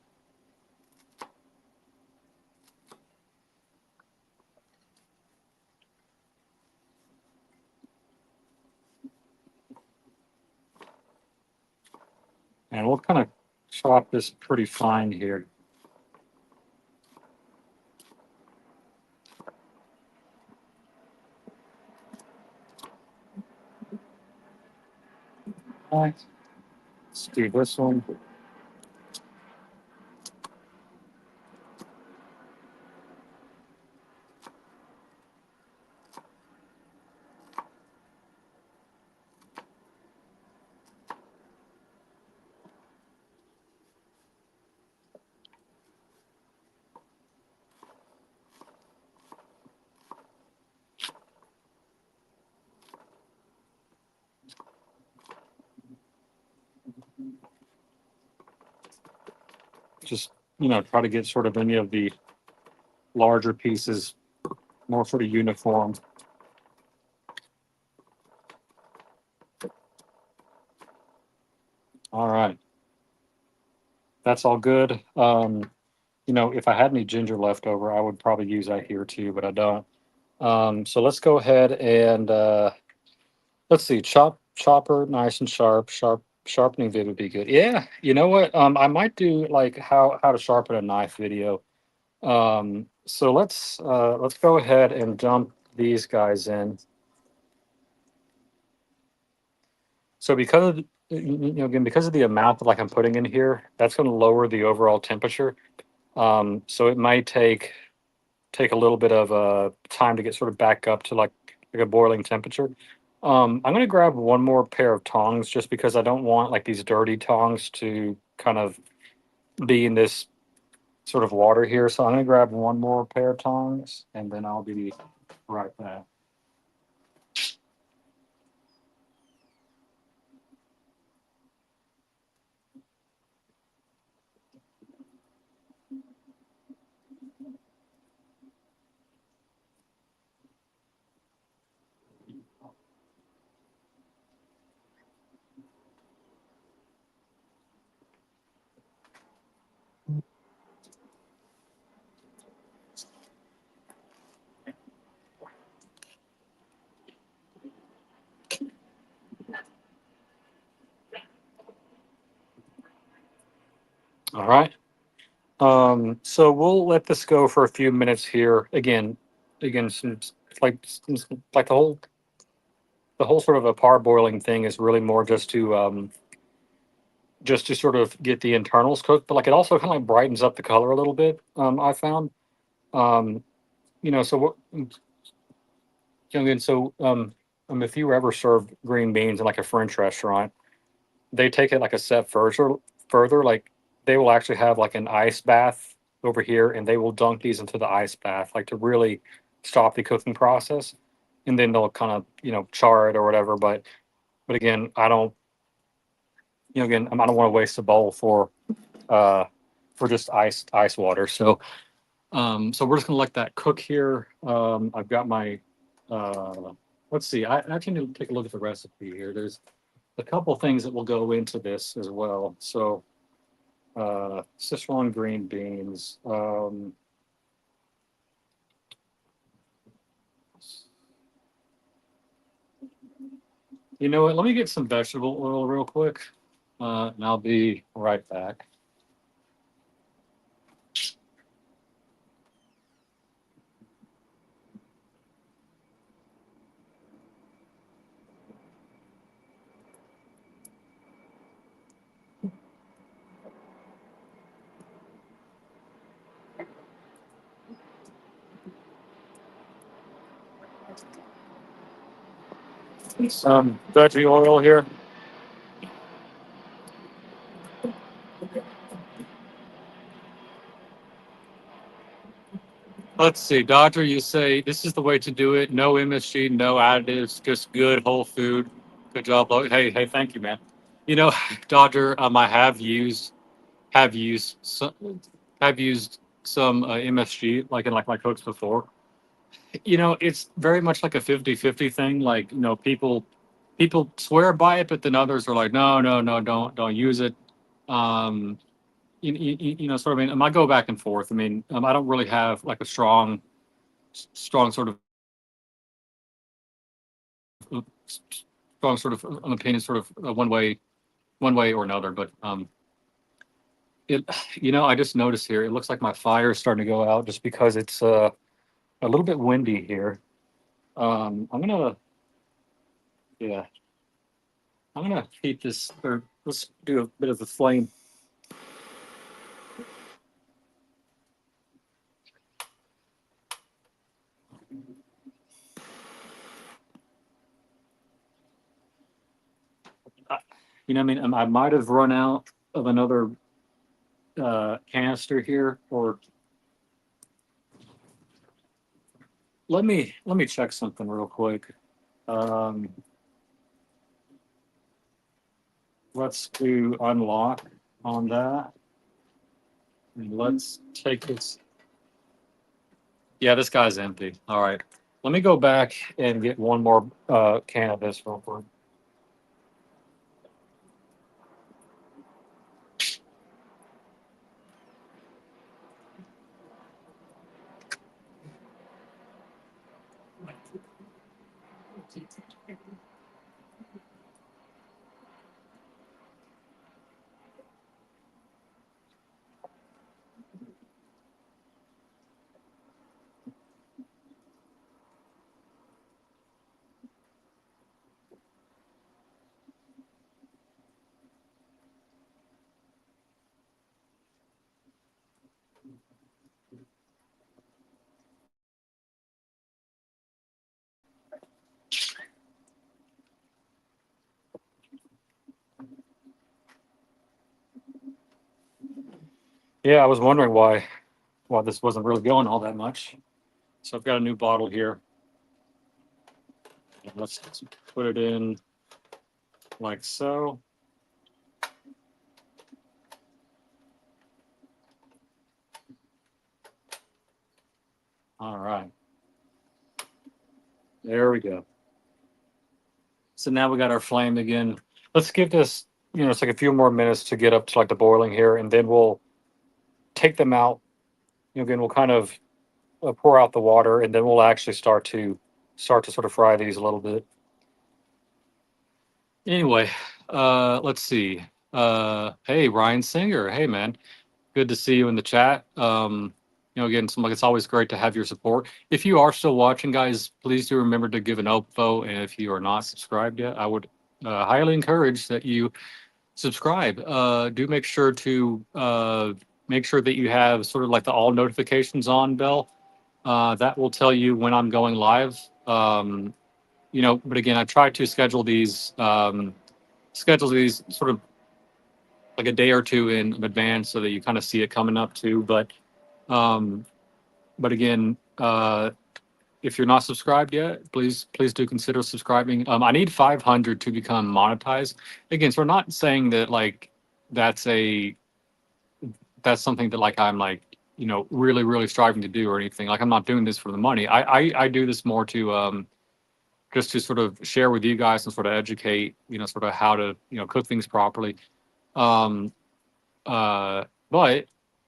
And we'll kind of chop this pretty fine here. All right, let's do this one. Just, try to get sort of any of the larger pieces more sort of uniform. All right, that's all good. If I had any ginger left over, I would probably use that here too, but I don't. So let's go ahead and let's see, chopper, nice and sharpening vid would be good. Yeah, you know what? I might do like how to sharpen a knife video. So let's go ahead and dump these guys in. So because of again because of the amount that like I'm putting in here, that's going to lower the overall temperature. So it might take a little bit of time to get sort of back up to like a boiling temperature. I'm going to grab one more pair of tongs just because I don't want like these dirty tongs to kind of be in this sort of water here. So I'm going to grab one more pair of tongs and then I'll be right back. All right. So we'll let this go for a few minutes here. Again, like the whole sort of a parboiling thing is really more just to sort of get the internals cooked, but like it also kind of like brightens up the color a little bit. I found, um, so what, and so if you ever served green beans in like a French restaurant, they take it like a step further. Like they will actually have like an ice bath over here, and they will dunk these into the ice bath, like to really stop the cooking process, and then they'll kind of char it or whatever. But again, I don't, again, I don't want to waste a bowl uh for just ice water. So we're just gonna let that cook here. I've got my let's see. I actually need to take a look at the recipe here. There's a couple things that will go into this as well. So Sichuan green beans. You know what? Let me get some vegetable oil real quick, and I'll be right back. Some veggie oil here. Let's see, Dodger, you say this is the way to do it. No MSG, no additives, just good whole food. Good job. Hey, thank you, man. You know, Dodger, I have used some MSG like in like my cooks before. It's very much like a 50-50 thing. Like, people swear by it, but then others are like, no, no, no, don't use it. Um, sort of. I mean, I go back and forth. I mean, I don't really have like a strong sort of uh, strong sort of an opinion, sort of one way one way or another. But it, I just noticed here. It looks like my fire is starting to go out just because it's a little bit windy here. I'm gonna, yeah, I'm gonna heat this, or let's do a bit of the flame. Uh, I mean, I might have run out of another canister here, or let me check something real quick. Um, let's do unlock on that, and let's take this. Yeah, this guy's empty. All right, let me go back and get one more can of this real quick. Yeah, I was wondering why this wasn't really going all that much. So I've got a new bottle here. Let's put it in like so. All right, there we go. So now we got our flame again. Let's give this, it's like a few more minutes to get up to like the boiling here, and then we'll take them out. Again, we'll kind of pour out the water, and then we'll actually start to sort of fry these a little bit. Anyway, let's see. Hey, Ryan Singer. Hey, man. Good to see you in the chat. Again, like it's always great to have your support. If you are still watching, guys, please do remember to give an vote. And if you are not subscribed yet, I would highly encourage that you subscribe. Do make sure that you have sort of like the all notifications on bell. That will tell you when I'm going live. But again, I try to schedule these sort of like a day or two in advance so that you kind of see it coming up too. Um, but again, if you're not subscribed yet, please do consider subscribing. I need 500 to become monetized. Again, so we're not saying that like that's a that's something that like I'm like really really striving to do or anything. Like I'm not doing this for the money. I do this more to just to sort of share with you guys and sort of educate sort of how to cook things properly. Um, but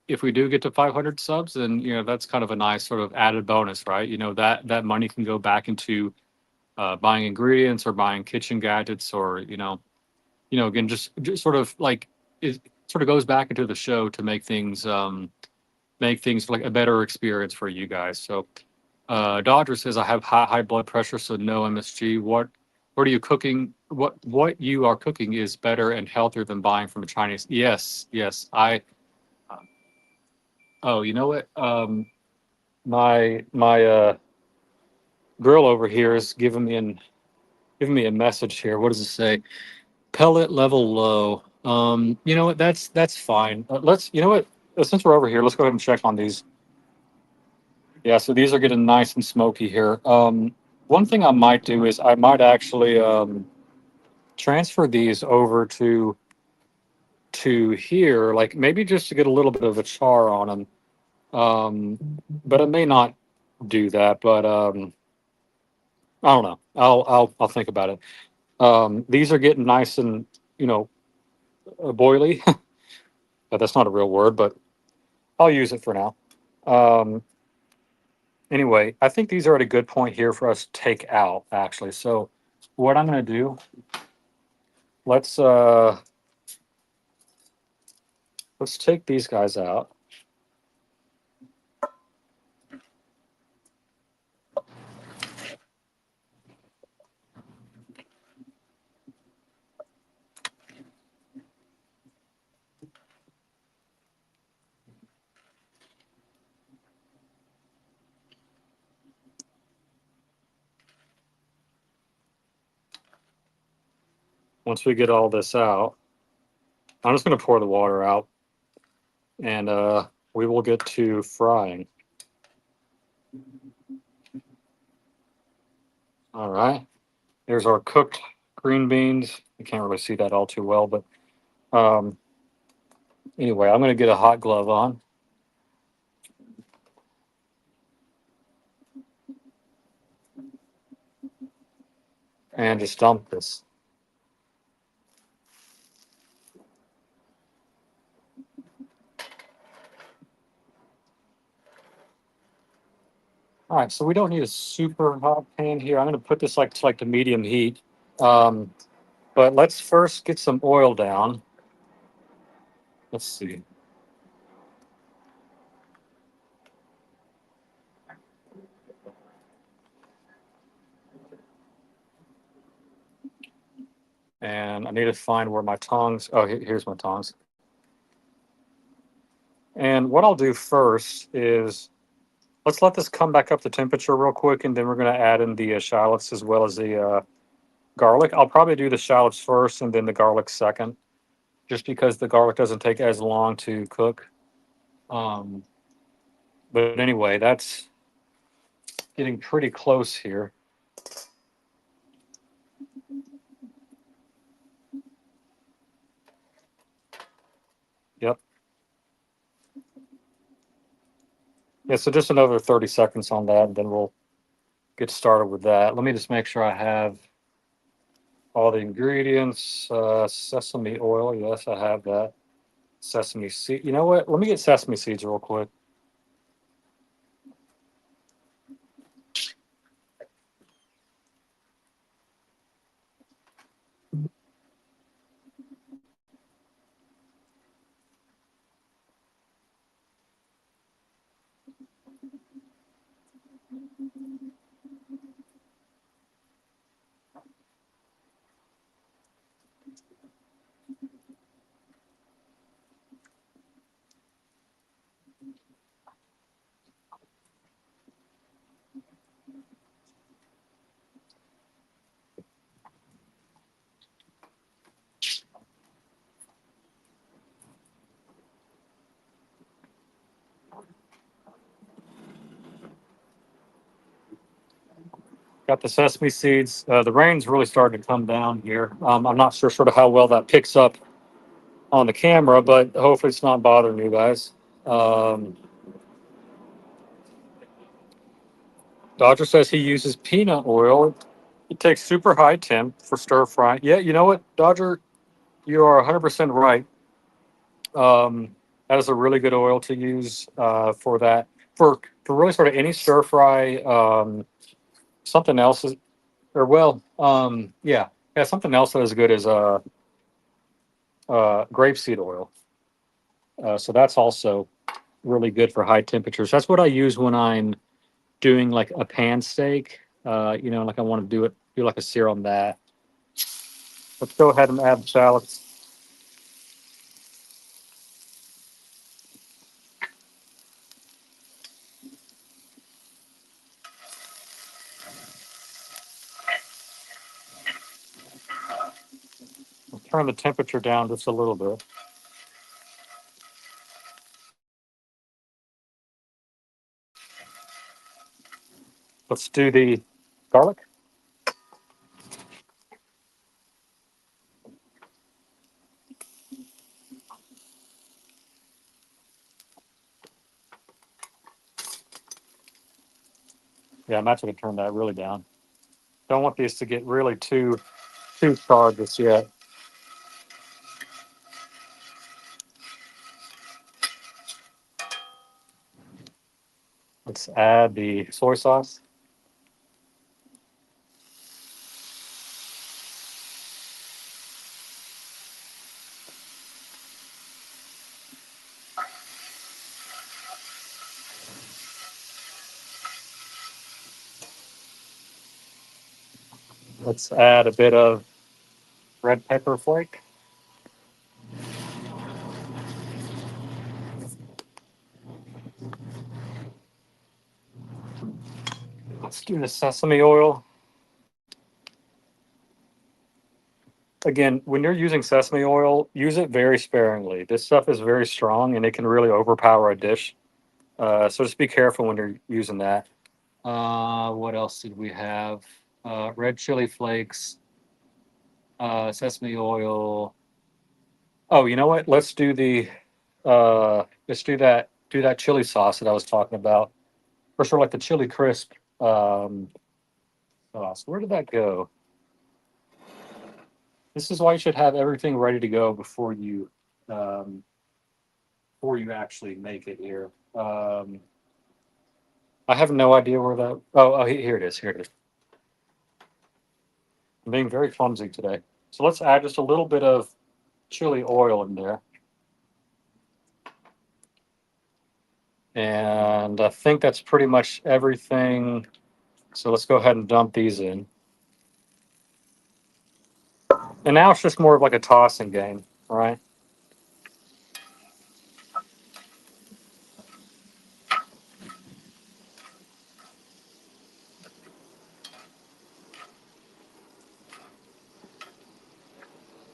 if we do get to 500 subs, then that's kind of a nice sort of added bonus, right? That money can go back into buying ingredients or buying kitchen gadgets, or again, just sort of like it sort of goes back into the show to make things like a better experience for you guys. So, Dodger says I have high blood pressure, so no MSG. What are you cooking? What you are cooking is better and healthier than buying from a Chinese. Yes, yes. Oh, you know what? My girl over here is giving me a message here. What does it say? Pellet level low. You know what? That's fine. Let's. You know what? Since we're over here, let's go ahead and check on these. Yeah, so these are getting nice and smoky here. One thing I might do is I might actually transfer these over to here, like maybe just to get a little bit of a char on them. But I may not do that. But I don't know. I'll think about it. These are getting nice and boily. That's not a real word, but I'll use it for now. Um, anyway, I think these are at a good point here for us to take out actually. So what I'm going to do, let's let's take these guys out. Once we get all this out, I'm just going to pour the water out, and we will get to frying. All right. There's our cooked green beans. You can't really see that all too well, but um, anyway, I'm going to get a hot glove on and just dump this. All right, so we don't need a super hot pan here. I'm going to put this like to like the medium heat. Um, but let's first get some oil down. Let's see. And I need to find where my tongs. Oh, here's my tongs. And what I'll do first is let's let this come back up to temperature real quick, and then we're going to add in the shallots as well as the garlic. I'll probably do the shallots first and then the garlic second, just because the garlic doesn't take as long to cook. Um, but anyway, that's getting pretty close here. Yep. Yeah, so just another 30 seconds on that, and then we'll get started with that. Let me just make sure I have all the ingredients. Sesame oil, yes, I have that. Sesame seed. You know what? Let me get sesame seeds real quick. Got the sesame seeds. The rain's really starting to come down here. I'm not sure sort of how well that picks up on the camera, but hopefully it's not bothering you guys. Um, Dodger says he uses peanut oil. It takes super high temp for stir fry. Yeah, you know what, Dodger, you are 100% right. That is a really good oil to use for that. For really sort of any stir fry. Something else is, or well, yeah, something else that is good is grapeseed oil. So that's also really good for high temperatures. That's what I use when I'm doing like a pan steak. Like I want to do like a sear on that. Let's go ahead and add the shallots. Turn the temperature down just a little bit. Let's do the garlic. Yeah, I'm actually gonna turn that really down. Don't want these to get really too charred just yet. Let's add the soy sauce. Let's add a bit of red pepper flake. Let's do the sesame oil. Again, when you're using sesame oil, use it very sparingly. This stuff is very strong and it can really overpower a dish. So just be careful when you're using that. What else did we have? Red chili flakes, sesame oil. Oh, you know what? Let's do that chili sauce that I was talking about. For sure, like the chili crisp sauce. Where did that go? This is why you should have everything ready to go um, before you actually make it here. I have no idea where that. Oh, here it is. Here it is. I'm being very clumsy today. So let's add just a little bit of chili oil in there. And I think that's pretty much everything. So let's go ahead and dump these in. And now it's just more of like a tossing game, all right?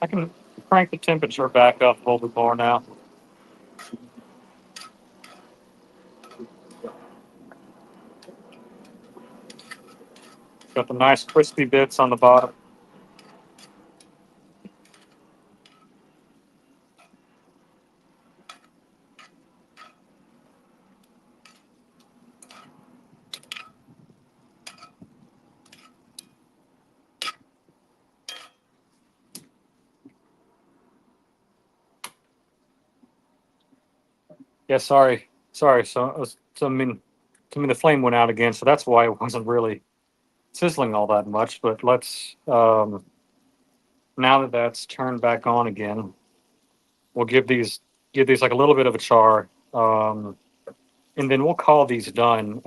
I can crank the temperature back up a little bit more now. Got the nice crispy bits on the bottom. Yeah, sorry. I mean, the flame went out again, so that's why it wasn't really sizzling all that much. But let's now that that's turned back on again, we'll give these like a little bit of a char, and then we'll call these done.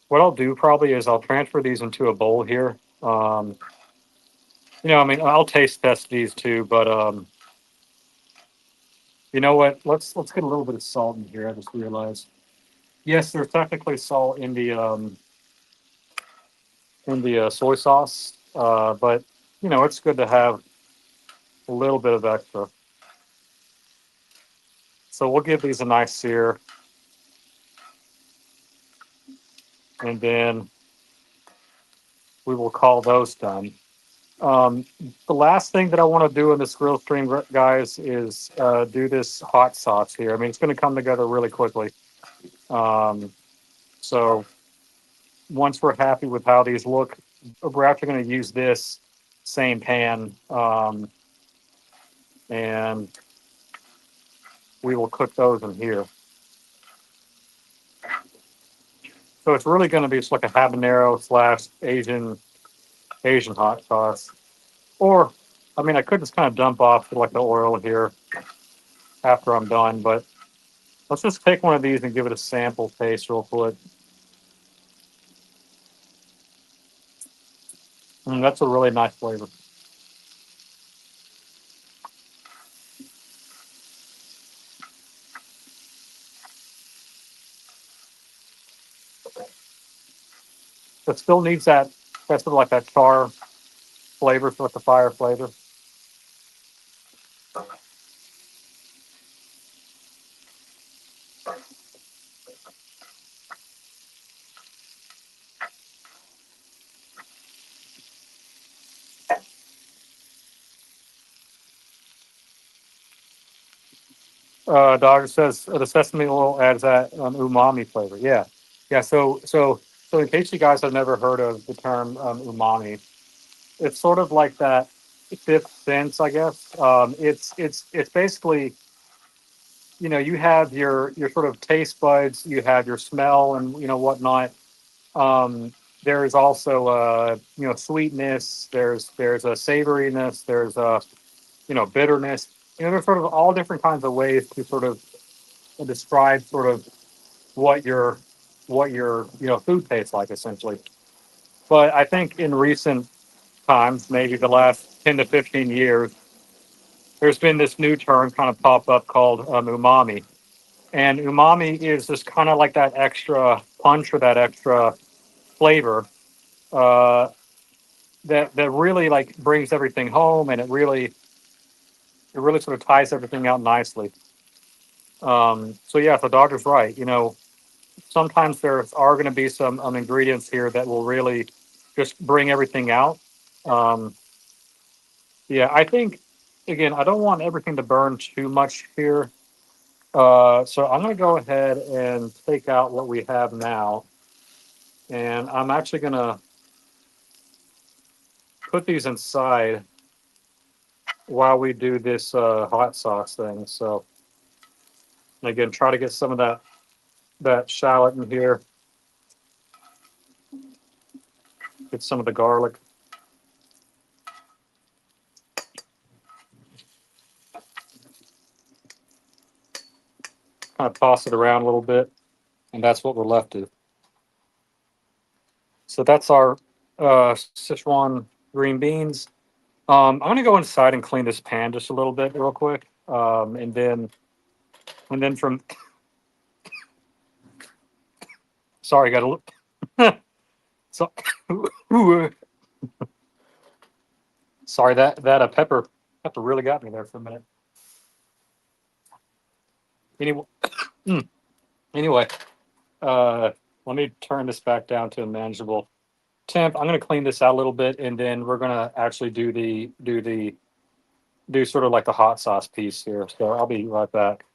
What I'll do probably is I'll transfer these into a bowl here. I mean, I'll taste test these too, but you know what? Let's get a little bit of salt in here. I just realized. Yes, there's technically salt in the soy sauce, but it's good to have a little bit of extra. So we'll give these a nice sear, and then we will call those done. Um, the last thing that I want to do in this grill stream, guys, is do this hot sauce here. I mean, it's going to come together really quickly. Um, so once we're happy with how these look, we're actually going to use this same pan, and we will cook those in here. So it's really going to be just like a habanero slash Asian hot sauce. Or, I mean, I could just kind of dump off like the oil here after I'm done, but let's just take one of these and give it a sample taste real quick. That's a really nice flavor. It still needs that sort of like that char flavor, so with the fire flavor. Dog says the sesame oil adds that umami flavor. Yeah, yeah. So in case you guys have never heard of the term umami, it's sort of like that fifth sense, I guess. It's basically you have your sort of taste buds, you have your smell and whatnot. There is also sweetness. There's a savoriness. There's a bitterness. There's sort of all different kinds of ways to sort of describe sort of what your food tastes like essentially. But I think in recent times, maybe the last 10 to 15 years, there's been this new term kind of pop up called umami. And umami is just kind of like that extra punch or that extra flavor uh, that really like brings everything home, and it really sort of ties everything out nicely. So yeah, the doctor's right. Sometimes there are going to be some ingredients here that will really just bring everything out. Um, yeah, I think again, I don't want everything to burn too much here. So I'm going to go ahead and take out what we have now, and I'm actually going to put these inside while we do this hot sauce thing. So again, try to get some of that shallot in here, get some of the garlic, kind of toss it around a little bit, and that's what we're left with. So that's our Sichuan green beans. I'm gonna go inside and clean this pan just a little bit, real quick, and then from sorry, got to look. So, sorry that pepper really got me there for a minute. Anyway, anyway, uh, let me turn this back down to a manageable temp. I'm gonna clean this out a little bit, and then we're gonna actually do sort of like the hot sauce piece here. So I'll be right back.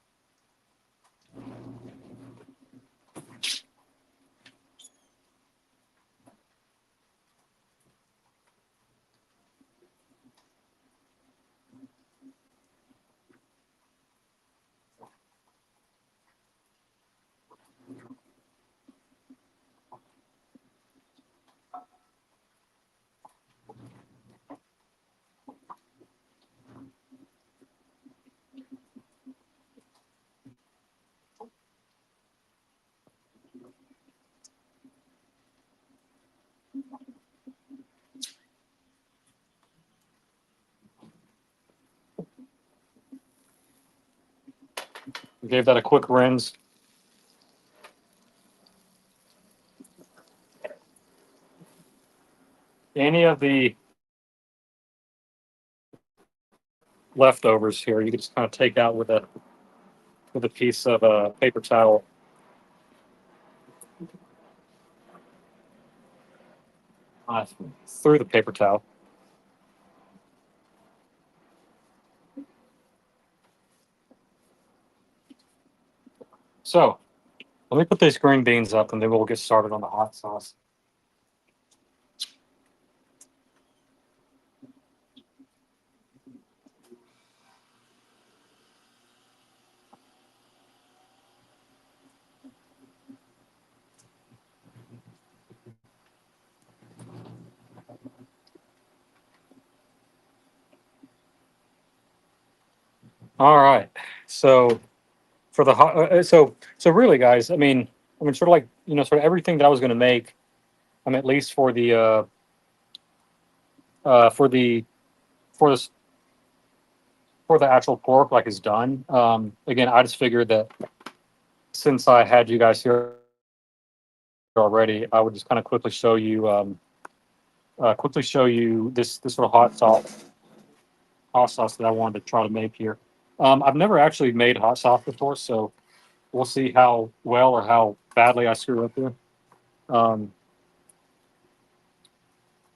Gave that a quick rinse. Any of the leftovers here, you can just kind of take out with a piece of a paper towel uh, through the paper towel. So let me put these green beans up, and then we'll get started on the hot sauce. All right. So for the hot, so really, guys, I mean, sort of like sort of everything that I was going to make. At least for the uh, for the for this for the actual pork, like is done. Again, I just figured that since I had you guys here already, I would just kind of quickly show you this sort of hot sauce that I wanted to try to make here. I've never actually made hot sauce before, so we'll see how well or how badly I screw up here. Um,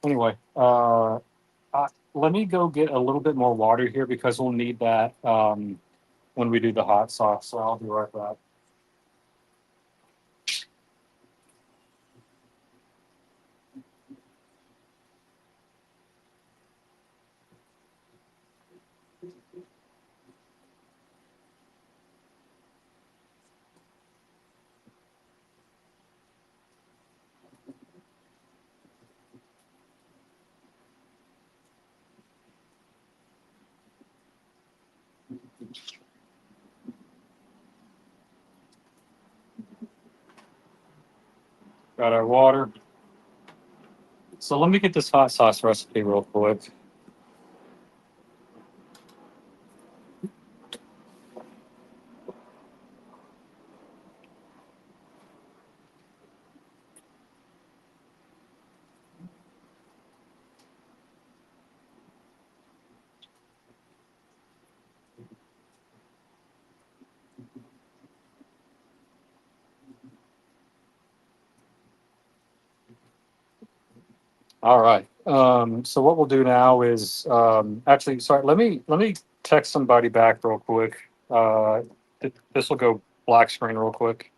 anyway, let me go get a little bit more water here because we'll need that when we do the hot sauce. So I'll be right back. Got our water. So let me get this hot sauce recipe real quick. All right. So what we'll do now is actually, sorry. Let me text somebody back real quick. This will go black screen real quick.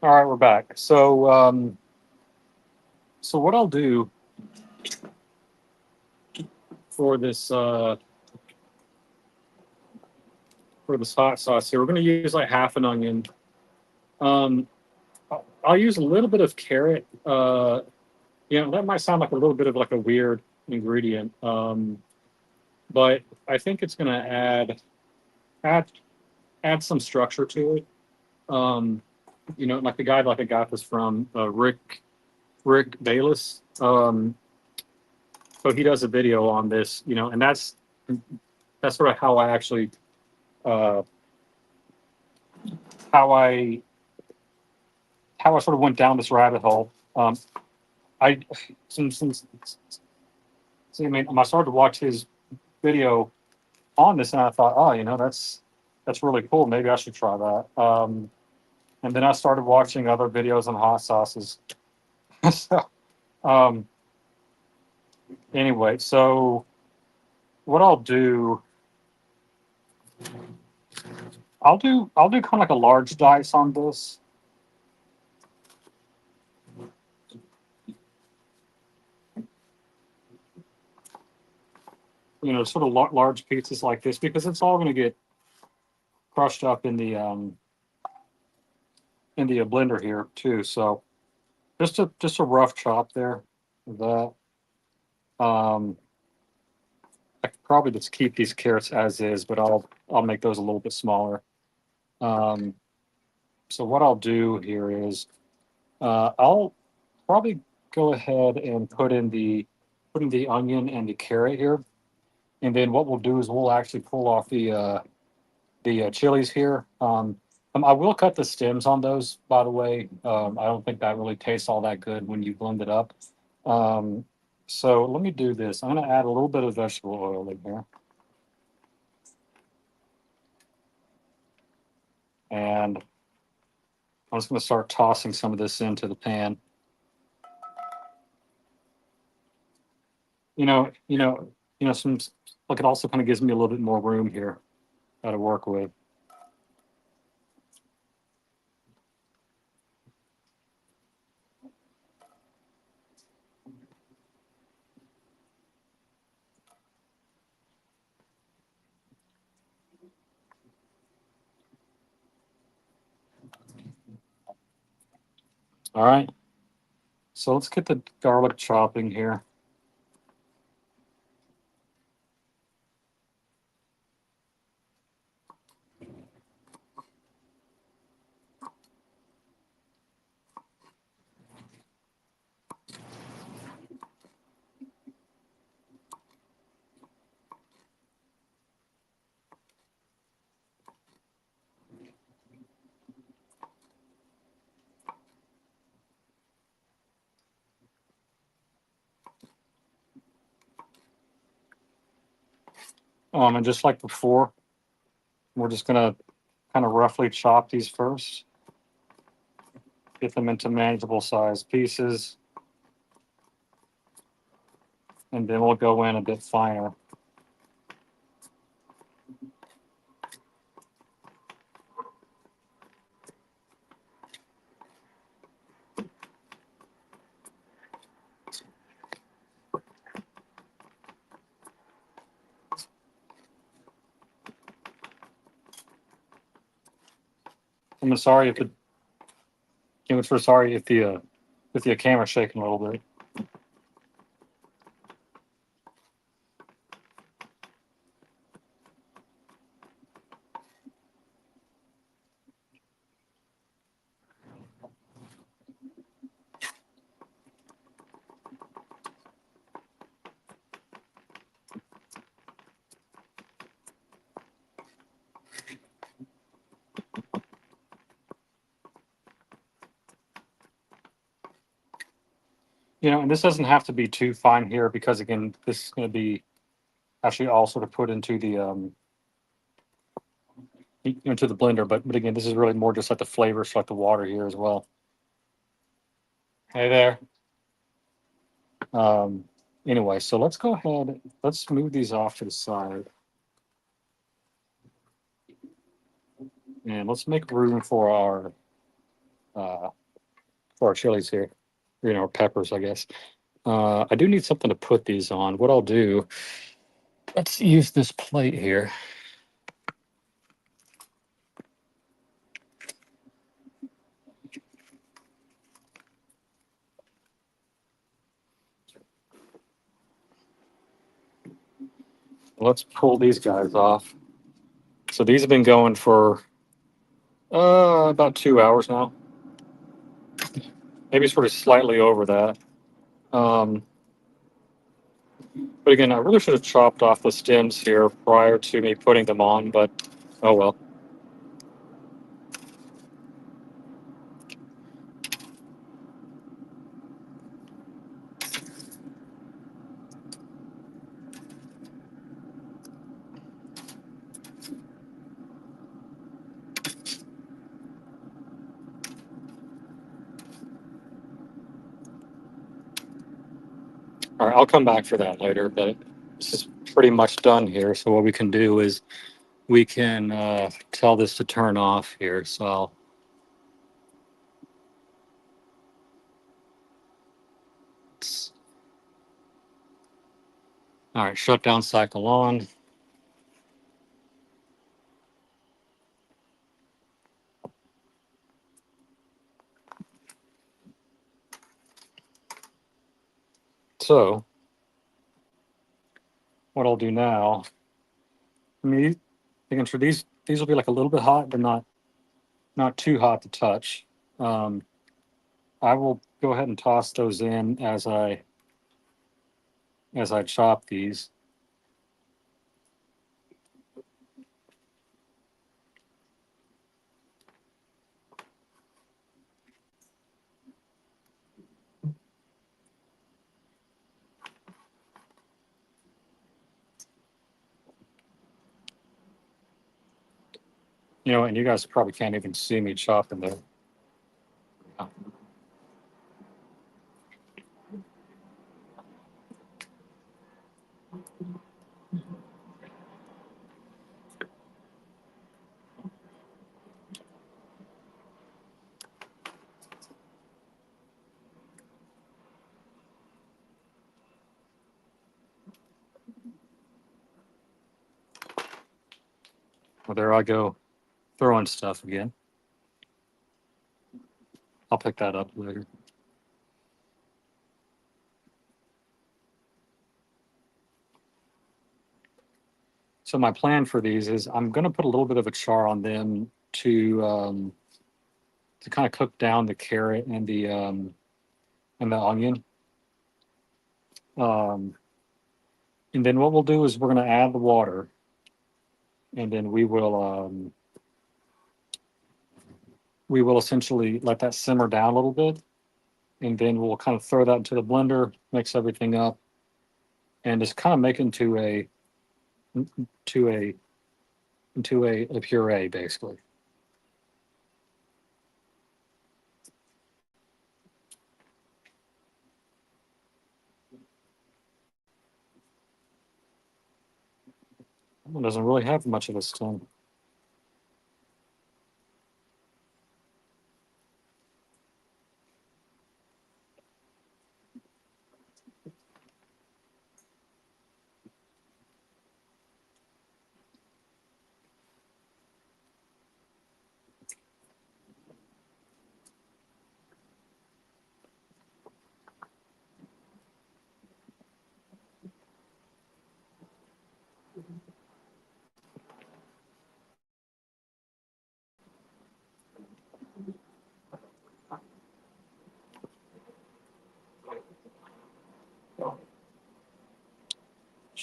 All right, we're back. So what I'll do for this hot sauce here, we're going to use like half an onion. Um, I'll use a little bit of carrot. That might sound like a little bit of like a weird ingredient, but I think it's going to add add some structure to it. Um, like the guy like I got this from Rick Bayless. So he does a video on this, and that's sort of how I actually uh, how I how I sort of went down this rabbit hole. I since see, I mean, I started to watch his video on this, and I thought, oh, that's really cool. Maybe I should try that. And then I started watching other videos on hot sauces. so, um, anyway, so what I'll do kind of like a large dice on this. Sort of large pieces like this because it's all going to get crushed up in the blender here too. So just a rough chop there. Of that. Um, I could probably just keep these carrots as is, but I'll make those a little bit smaller. Um, so what I'll do here is I'll probably go ahead and put in the onion and the carrot here, and then what we'll do is we'll actually pull off the chilies here. I will cut the stems on those, by the way. I don't think that really tastes all that good when you blend it up. Um, so let me do this. I'm going to add a little bit of vegetable oil in here, and I'm just going to start tossing some of this into the pan. You know, you know, some like it also kind of gives me a little bit more room here to work with. All right. So let's get the garlic chopping here. And just like before, we're just gonna kind of roughly chop these first, get them into manageable size pieces. and then we'll go in a bit finer. I'm sorry if it. I'm so sorry if the camera's shaking a little bit. And this doesn't have to be too fine here because again, this is going to be actually all sort of put into the into the blender. But again, this is really more just like the flavor, so like the water here as well. Hey there. Um, anyway, so let's go ahead. Let's move these off to the side, and let's make room uh, for our chilies here. Our peppers, I guess. I do need something to put these on. What I'll do, let's use this plate here. Let's pull these guys off. So these have been going for about 2 hours now. Maybe sort of slightly over that. Um, but again, I really should have chopped off the stems here prior to me putting them on, but oh well. All right, I'll come back for that later, but this is pretty much done here. So what we can do is we can tell this to turn off here. So all right, shutdown cycle on. So what I'll do now, I mean, making sure these will be like a little bit hot, but not too hot to touch. Um, I will go ahead and toss those in as I chop these. And you guys probably can't even see me chopping there. Well, there I go, throwing stuff again. I'll pick that up later. So my plan for these is I'm going to put a little bit of a char on them to kind of cook down the carrot and the onion. Um, and then what we'll do is we're going to add the water, and then we will essentially let that simmer down a little bit, and then we'll kind of throw that into the blender, mix everything up, and just kind of make it to a a puree basically. It doesn't really have much of a stem.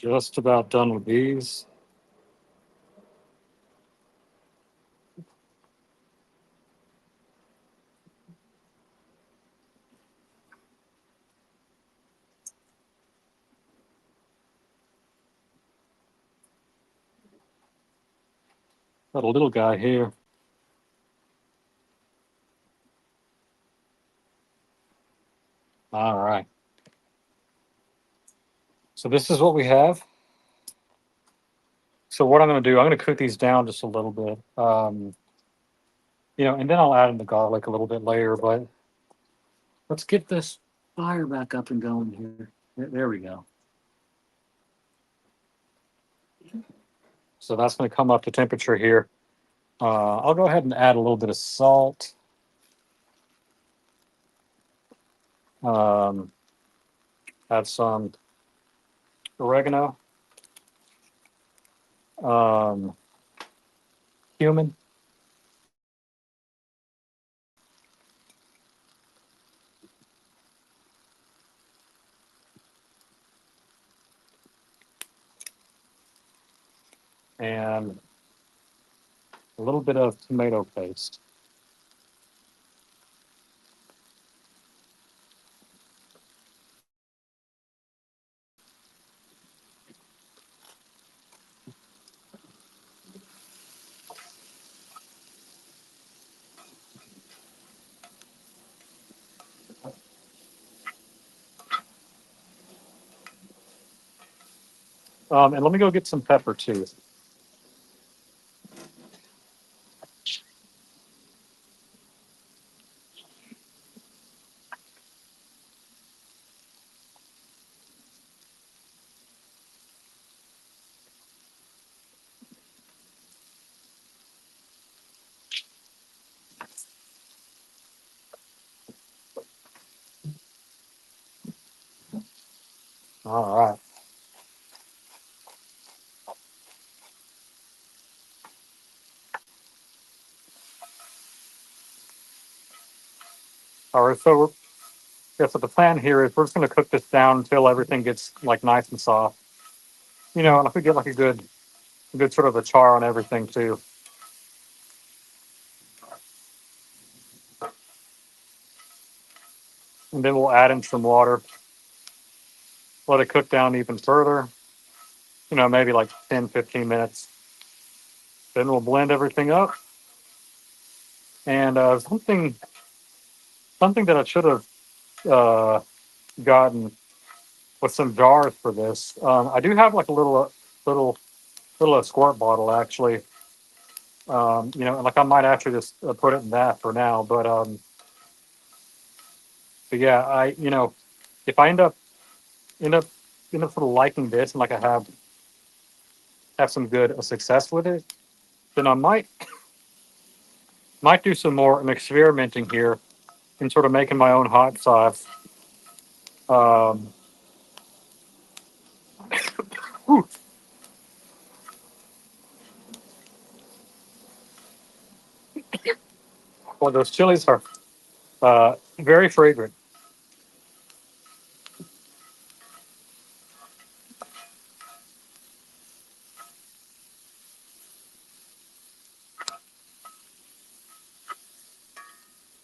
Just about done with these. Got a little guy here. All right. So this is what we have. So what I'm going to do, I'm going to cook these down just a little bit. And then I'll add in the garlic a little bit later. But let's get this fire back up and going here. There we go. So that's going to come up to temperature here. I'll go ahead and add a little bit of salt. Um, Add some oregano, um, cumin, and a little bit of tomato paste. And let me go get some pepper too. All right. All right. So the plan here is we're just going to cook this down until everything gets like nice and soft. And if we get like a good sort of a char on everything too, and then we'll add in some water, let it cook down even further. Maybe like 10, 15 minutes. Then we'll blend everything up. And something that I should have uh, gotten with some jars for this. I do have like a little squirt bottle actually. And like I might actually just put it in that for now. But yeah, if I end up sort of liking this and like I have some good success with it, then I might do some more experimenting here and sort of making my own hot sauce. Um, whew, well, those chilies are very fragrant.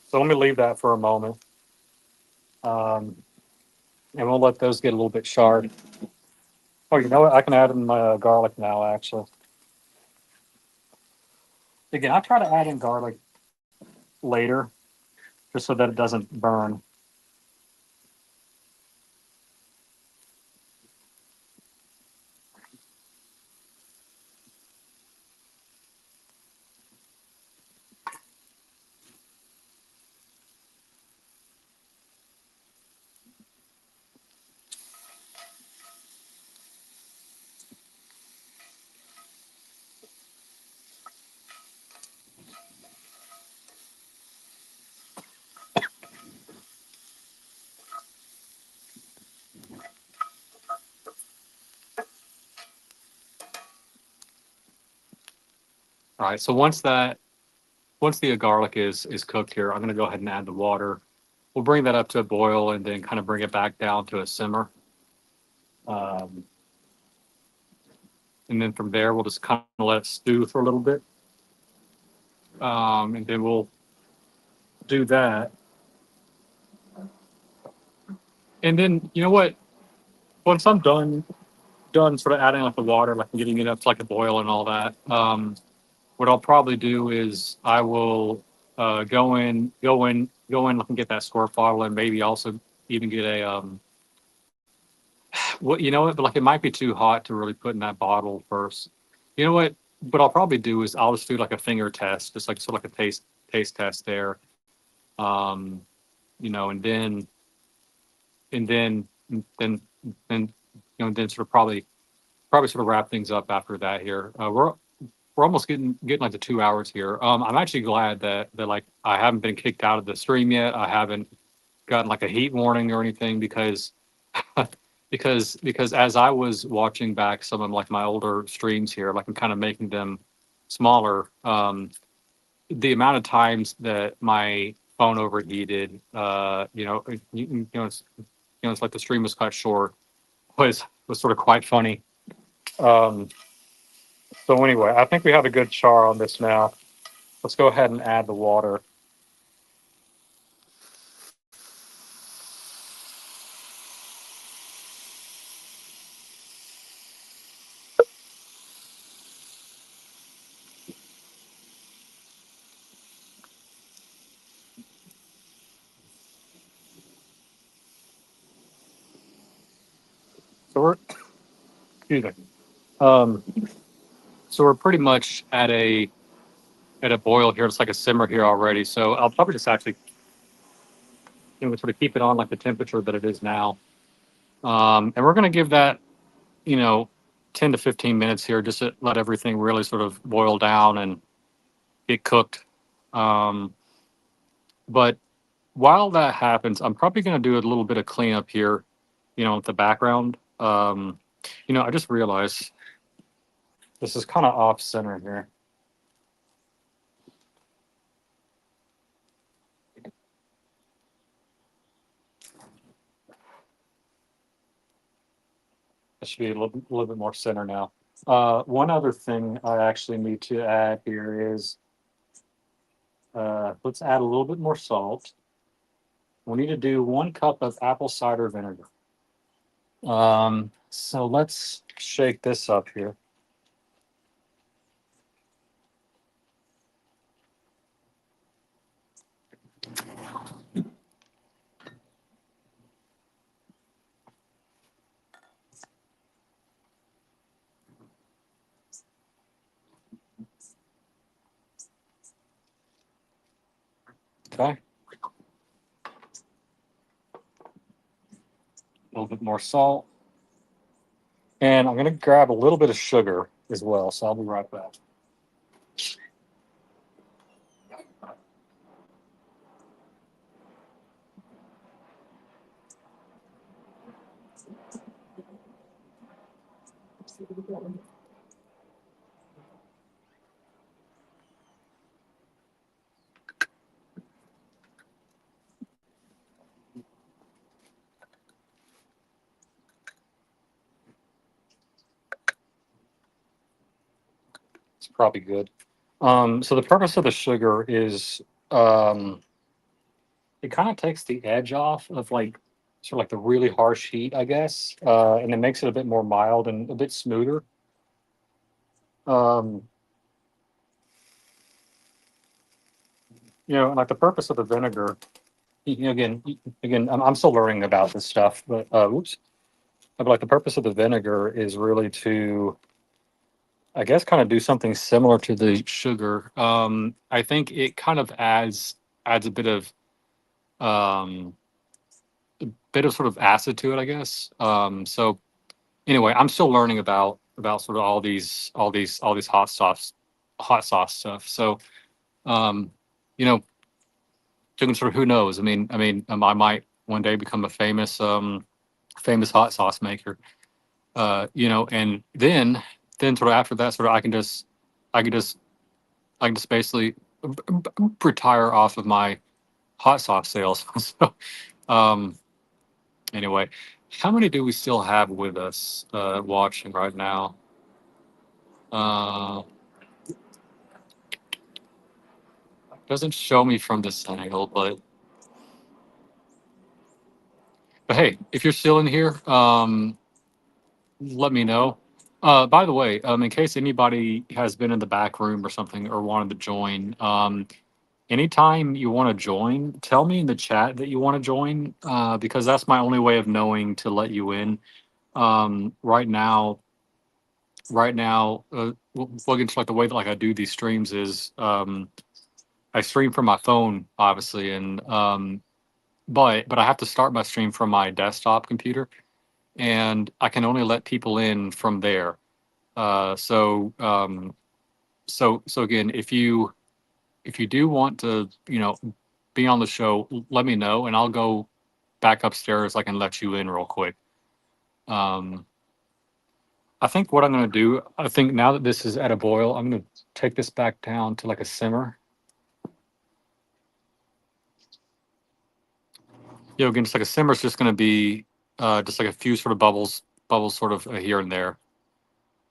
So let me leave that for a moment, um, and we'll let those get a little bit charred. Oh, you know what? I can add in my garlic now. Actually, again, I try to add in garlic later just so that it doesn't burn. All right. So once the garlic is cooked here, I'm going to go ahead and add the water. We'll bring that up to a boil and then kind of bring it back down to a simmer. Um, and then from there, we'll just kind of let it stew for a little bit. And then we'll do that. And then you know what? Once I'm done sort of adding like the water, like getting it up to like a boil and all that. What I'll probably do is I will go in, look and get that squirt bottle, and maybe also even get a what you know what, but like it might be too hot to really put in that bottle first. You know what? What I'll probably do is I'll just do like a finger test, just like sort of like a taste test there. Um, you know, and then then then then sort of probably sort of wrap things up after that here. We're almost getting like the 2 hours here. I'm actually glad that like I haven't been kicked out of the stream yet. I haven't gotten like a heat warning or anything because because as I was watching back some of like my older streams here, like I'm kind of making them smaller. The amount of times that my phone overheated, it's like the stream was cut short was sort of quite funny. Um, so anyway, I think we have a good char on this now. Let's go ahead and add the water. So we're excuse me. Um, so we're pretty much at a boil here. It's like a simmer here already. So I'll probably just actually sort of keep it on like the temperature that it is now. And we're going to give that you know 10 to 15 minutes here, just to let everything really sort of boil down and get cooked. Um, but while that happens, I'm probably going to do a little bit of cleanup here, with the background. I just realized this is kind of off center here. It should be little bit more center now. One other thing I actually need to add here is let's add a little bit more salt. We need to do 1 cup of apple cider vinegar. So let's shake this up here. Okay, a little bit more salt, and I'm gonna grab a little bit of sugar as well. So I'll be right back. It's probably good. So the purpose of the sugar is um, it kind of takes the edge off of like sort of like the really harsh heat, I guess, and it makes it a bit more mild and a bit smoother. Um, and like the purpose of the vinegar, again, I'm still learning about this stuff, but whoops. But like the purpose of the vinegar is really to, I guess, kind of do something similar to the sugar. I think it kind of adds a um, bit of sort of acid to it, I guess. So anyway, I'm still learning about sort of all these hot sauce stuff. So um, you know, sort of who knows? I might one day become a famous hot sauce maker. And then sort of after that, sort of I can just I can just basically retire off of my hot sauce sales. So, um, anyway, how many do we still have with us watching right now? Uh, doesn't show me from this angle, but hey, if you're still in here, let me know. By the way, in case anybody has been in the back room or something or wanted to join, anytime you want to join, tell me in the chat that you want to join, because that's my only way of knowing to let you in. Right now, looking to like the way that like I do these streams is I stream from my phone, obviously, and but I have to start my stream from my desktop computer, and I can only let people in from there. Uh, so um, so again, if you do want to, be on the show, let me know, and I'll go back upstairs. I can let you in real quick. Um, I think what I'm going to do, I think now that this is at a boil, I'm going to take this back down to like a simmer. Again, just like a simmer is just going to be just like a few sort of bubbles sort of here and there.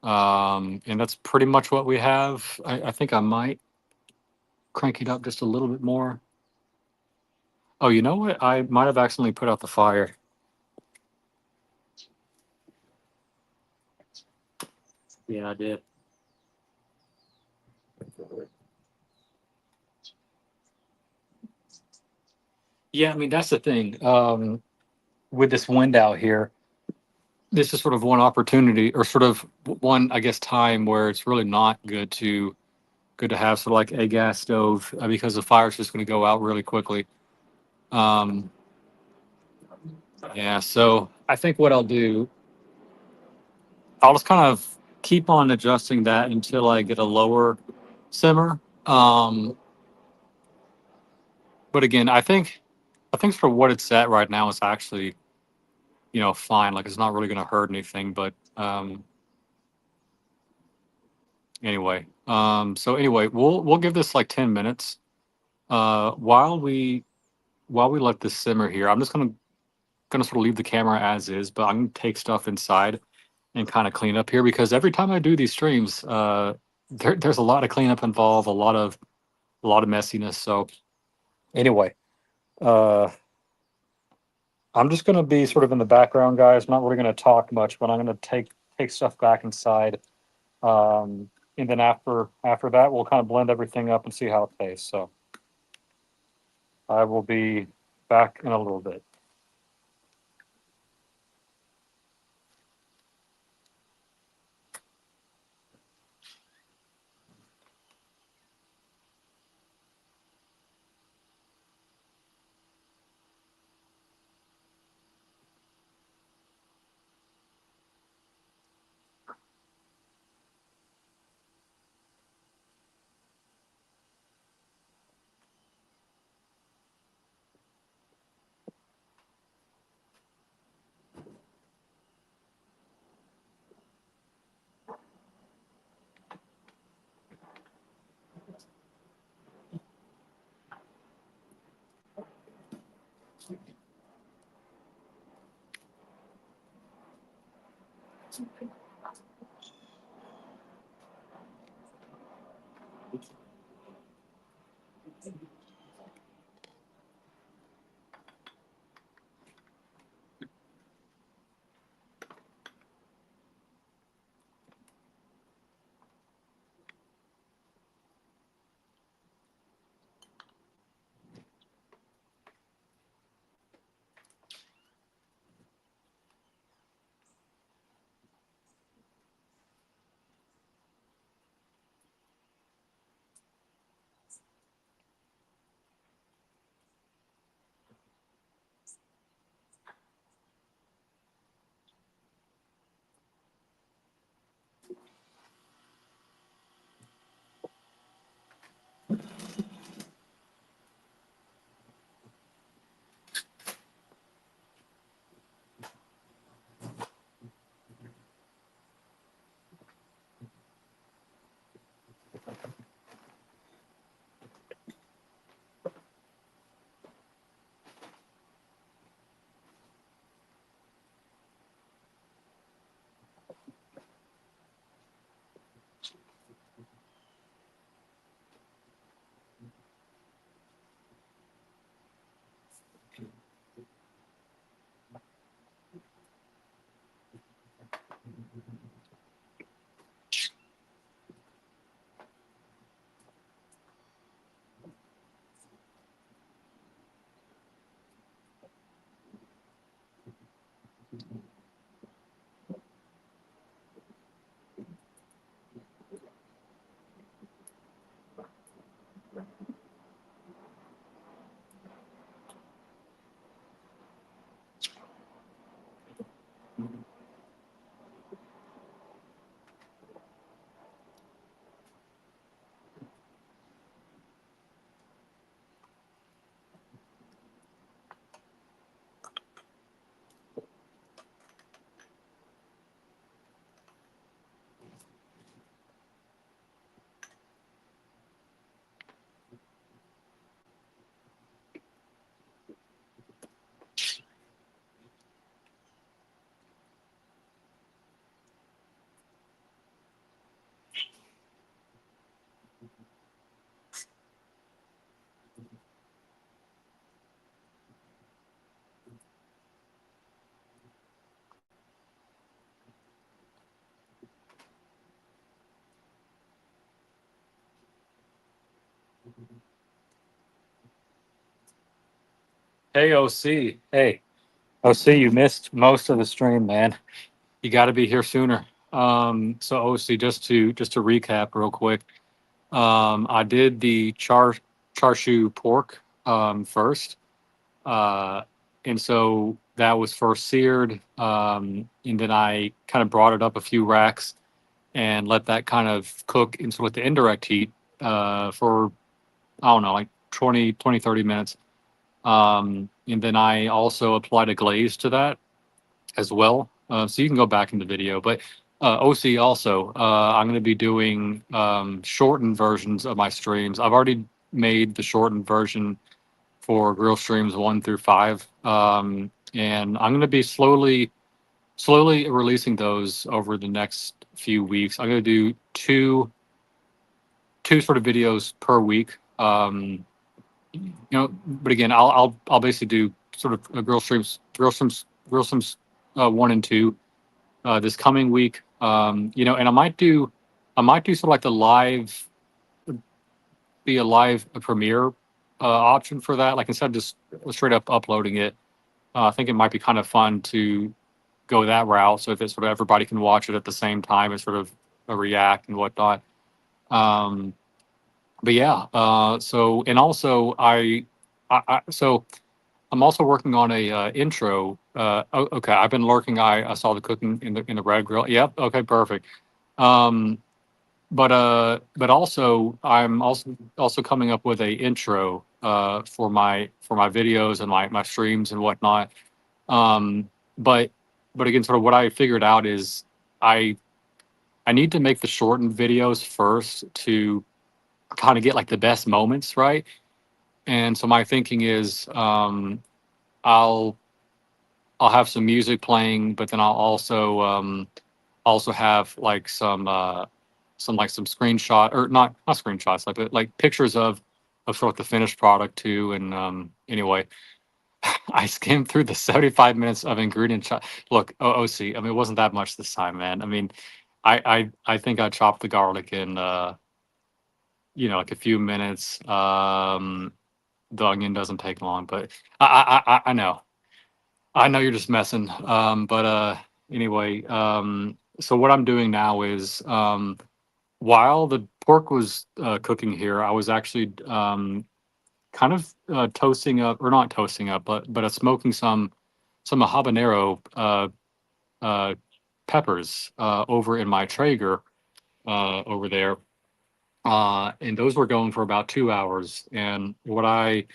And that's pretty much what we have. I think I might crank it up just a little bit more. Oh, you know what? I might have accidentally put out the fire. Yeah, I did. Yeah, I mean that's the thing. With this wind out here, this is sort of one opportunity, or sort of one, I guess, time where it's really not good to have sort of like a gas stove, because the fire's just going to go out really quickly. Um, yeah, so I think what I'll do, I'll just kind of keep on adjusting that until I get a lower simmer. But again, I think for what it's at right now, it's actually, fine. Like it's not really going to hurt anything. But anyway, so anyway, we'll give this like 10 minutes. While we let this simmer here, I'm just gonna sort of leave the camera as is, but I'm gonna take stuff inside and kind of clean up here, because every time I do these streams, there's a lot of cleanup involved, a lot of messiness. So anyway, uh, I'm just gonna be sort of in the background, guys. Not really gonna talk much, but I'm gonna take stuff back inside. And then after that, we'll kind of blend everything up and see how it tastes. So I will be back in a little bit. Hey, OC. Hey, OC, you missed most of the stream, man. You got to be here sooner. So OC, just to recap real quick. I did the char siu pork first, uh, and so that was first seared, and then I kind of brought it up a few racks and let that kind of cook into with the indirect heat for I don't know, like 20, 30 minutes. And then I also applied a glaze to that as well. So you can go back in the video. But OC also, I'm going to be doing shortened versions of my streams. I've already made the shortened version for grill streams 1 through 5, and I'm going to be slowly releasing those over the next few weeks. I'm going to do two sort of videos per week. But again, I'll basically do sort of grill streams 1 and 2 this coming week. And I might do sort of like the live, be a live premiere option for that. Like instead of just straight up uploading it, I think it might be kind of fun to go that route. So if it's sort of everybody can watch it at the same time and sort of react and whatnot. Um, but yeah, so and also so I'm also working on a intro. Okay, I've been lurking. I saw the cooking in the red grill. Yep. Okay. Perfect. Um, but also I'm also coming up with a intro for my videos and my streams and whatnot. Um, but but again, sort of what I figured out is I I need to make the shortened videos first to kind of get like the best moments, right? And so my thinking is I'll I'll have some music playing, but then I'll also have like some screenshot, or not screenshots, like pictures of sort of the finished product too. And anyway, I skimmed through the 75 minutes of ingredient chop. Look, OC, I mean, it wasn't that much this time, man. I mean, I think I chopped the garlic in like a few minutes. The onion doesn't take long, but I know you're just messing. But anyway, so what I'm doing now is while the pork was cooking here, I was actually kind of toasting up, or not toasting up, but smoking some habanero uh, peppers over in my Traeger over there. And those were going for about 2 hours. And what I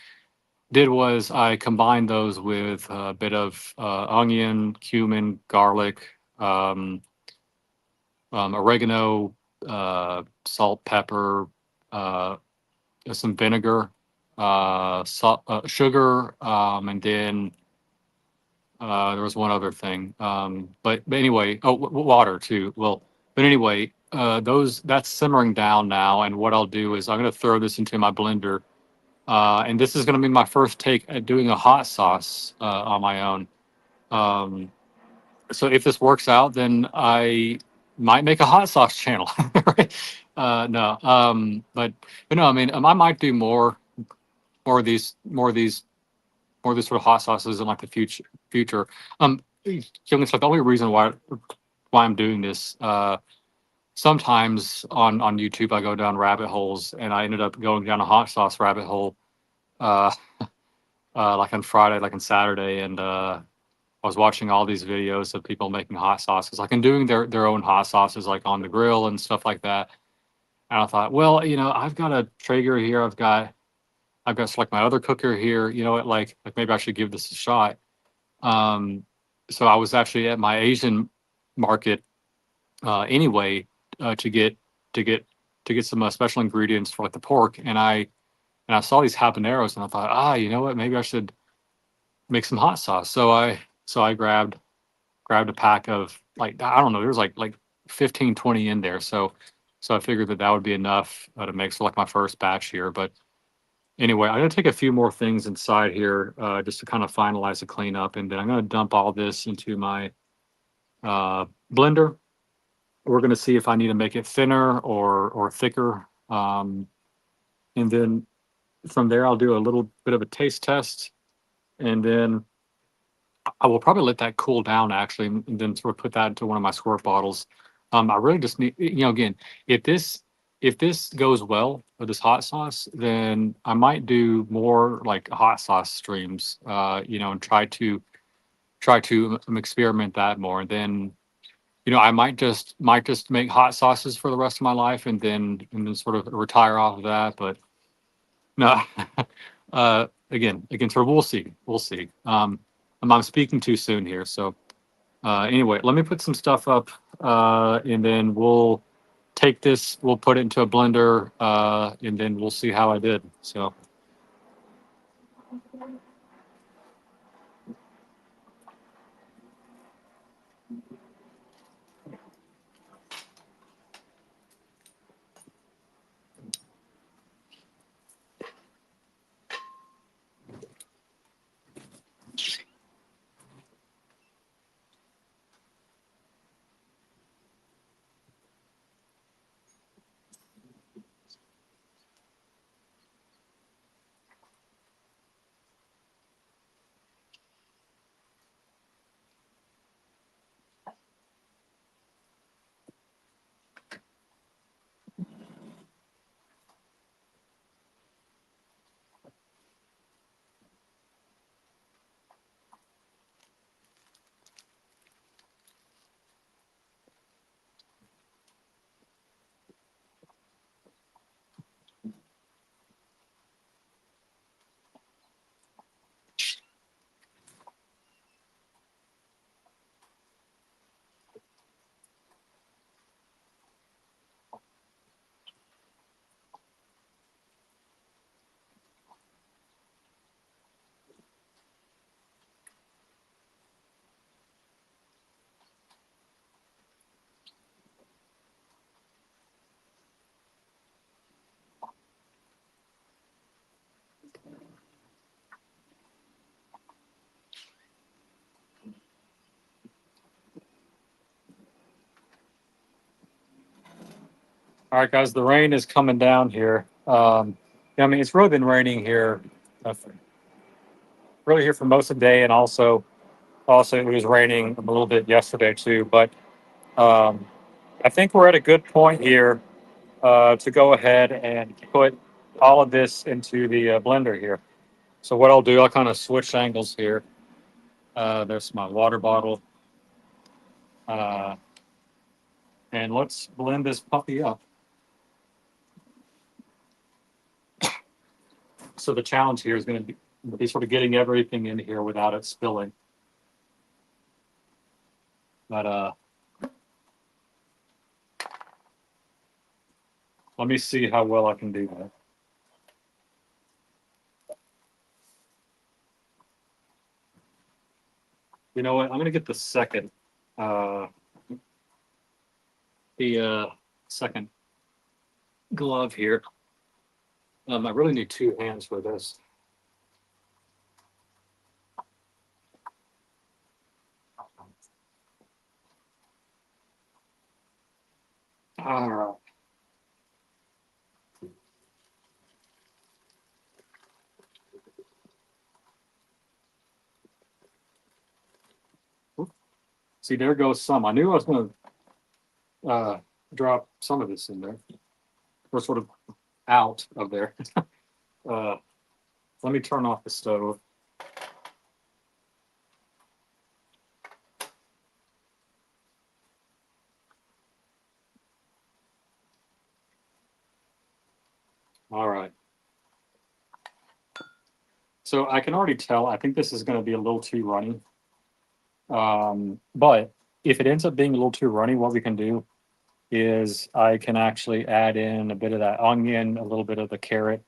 did was I combined those with a bit of onion, cumin, garlic, um, oregano, salt, pepper, uh, some vinegar, salt, sugar, and then there was one other thing. But anyway, oh, water too. Well, but anyway, those that's simmering down now, and what I'll do is I'm going to throw this into my blender. And this is going to be my first take at doing a hot sauce on my own. Um, so if this works out, then I might make a hot sauce channel. Right? No, but no, I mean, I might do more of these sort of hot sauces in like the future. Future. it's like the only reason why I'm doing this. Sometimes on YouTube I go down rabbit holes, and I ended up going down a hot sauce rabbit hole, uh, like on Friday, like on Saturday, and I was watching all these videos of people making hot sauces, like and doing their own hot sauces, like on the grill and stuff like that. And I thought, well, I've got a Traeger here, I've got like my other cooker here. You know what? Like maybe I should give this a shot. Um, so I was actually at my Asian market anyway, to get to get some special ingredients for like the pork, and I saw these habaneros, and I thought, you know what? Maybe I should make some hot sauce. So I grabbed a pack of, like, I don't know, there's like 15, 20 in there. So I figured that would be enough to make so like my first batch here. But anyway, I'm gonna take a few more things inside here, just to kind of finalize the cleanup, and then I'm gonna dump all this into my uh, blender. We're gonna see if I need to make it thinner or thicker, and then from there I'll do a little bit of a taste test, and then I will probably let that cool down actually, and then sort of put that into one of my squirt bottles. I really just need, again, if this goes well with this hot sauce, then I might do more like hot sauce streams, and try to experiment that more. And then, I might just make hot sauces for the rest of my life, and then sort of retire off of that. But no, again, sort of we'll see. I'm speaking too soon here, so. Anyway, let me put some stuff up, and then we'll put it into a blender, and then we'll see how I did. So, all right, guys, the rain is coming down here. Yeah, I mean, it's really been raining here, really here for most of the day, and also it was raining a little bit yesterday too. But um, I think we're at a good point here, to go ahead and put all of this into the blender here. So what I'll do, I'll kind of switch angles here. There's my water bottle. Uh, and let's blend this puppy up. So the challenge here is going to be sort of getting everything in here without it spilling. But let me see how well I can do that. You know what? I'm going to get uh, the second glove here. I really need two hands for this. All right. See, there goes some. I knew I was going to drop some of this in there. Or sort of out of there. Let me turn off the stove. All right. So I can already tell, I think this is going to be a little too runny. But if it ends up being a little too runny, what we can do is I can actually add in a bit of that onion, a little bit of the carrot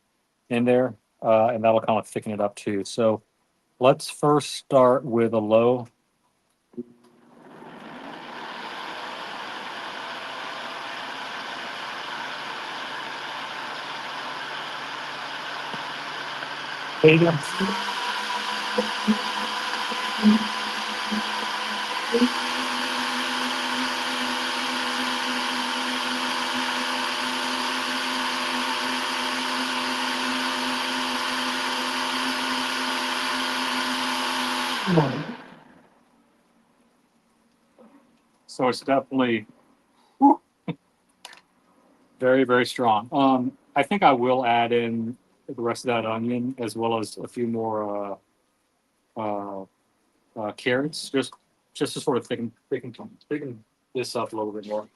in there, and that'll kind of thicken it up too. So let's first start with a low. So it's definitely very, very strong. I think I will add in the rest of that onion as well as a few more carrots, just to sort of thicken this up a little bit more.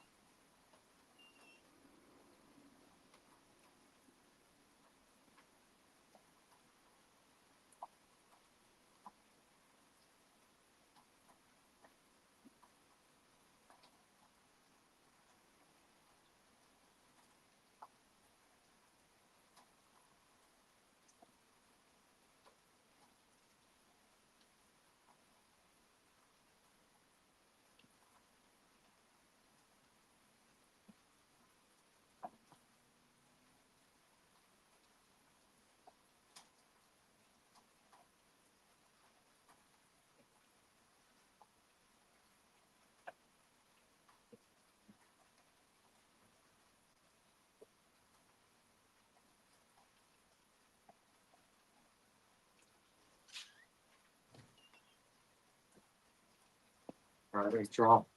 All right, let's drop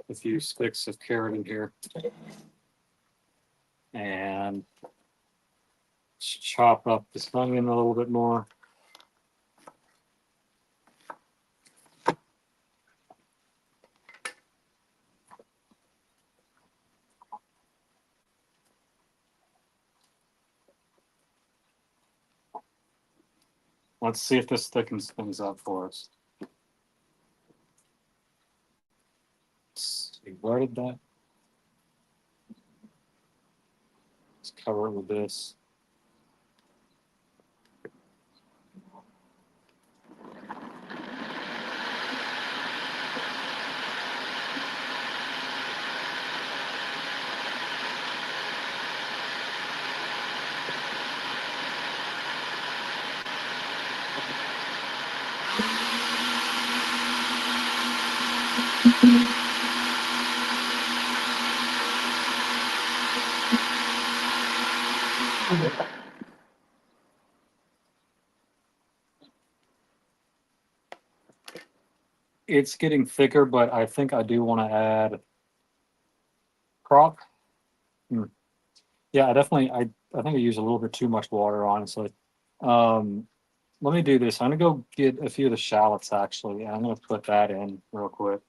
a few sticks of carrot in here and chop up this onion a little bit more. Let's see if this thickens things up for us. Let's see, where did that? Let's cover it with this. It's getting thicker, but I think I do want to add crop. Hmm. Yeah, I think I use a little bit too much water, honestly. Um, Let me do this. I'm gonna go get a few of the shallots actually, and I'm gonna put that in real quick.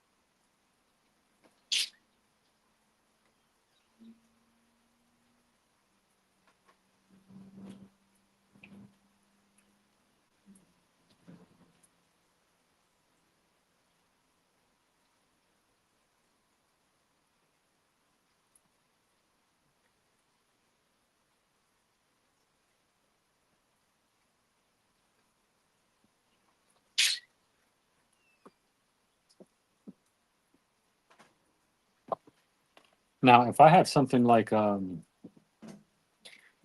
Now, if I had something like, I mean,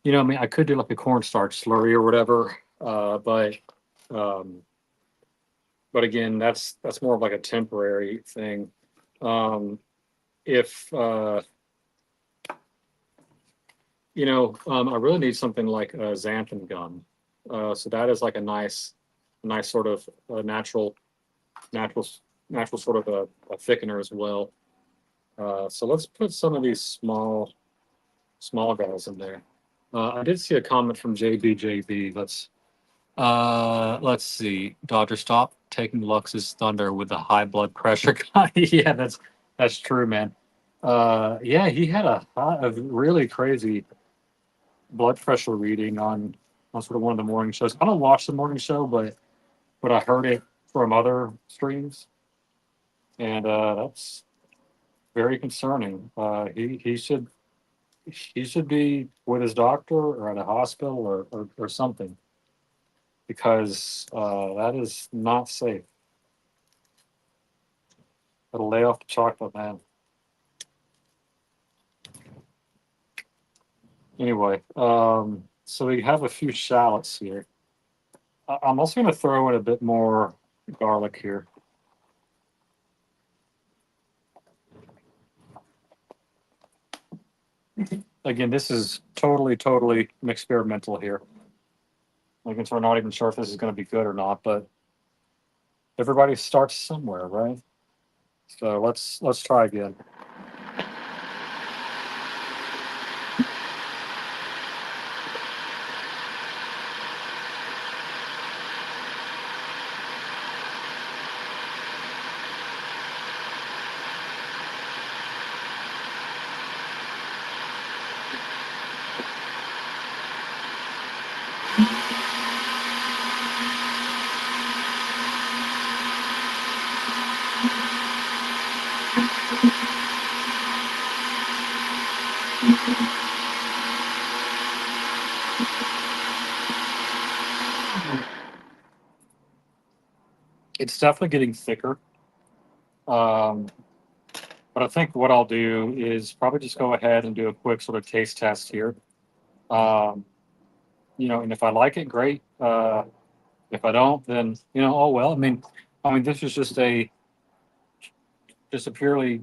I could do like a cornstarch slurry or whatever, um, but again, that's more of like a temporary thing. Um, if I really need something like a xanthan gum. So that is like a nice sort of natural actual sort of a thickener as well. So let's put some of these small guys in there. I did see a comment from JBJB. Let's see. Dodger, stop taking Lux's thunder with the high blood pressure guy. Yeah, that's true, man. Yeah, he had a really crazy blood pressure reading on sort of one of the morning shows. I don't watch the morning show, but I heard it from other streams, and that's very concerning. He should be with his doctor or at a hospital or something because that is not safe. It'll lay off the chocolate, man. Anyway, so we have a few shallots here. I'm also going to throw in a bit more garlic here. Again, this is totally experimental here. Like, we're not even sure if this is going to be good or not, but everybody starts somewhere, right? So let's try again. It's definitely getting thicker. Um, but I think what I'll do is probably just go ahead and do a quick sort of taste test here. Um, and if I like it, great. If I don't, then oh well. I mean, this is just a purely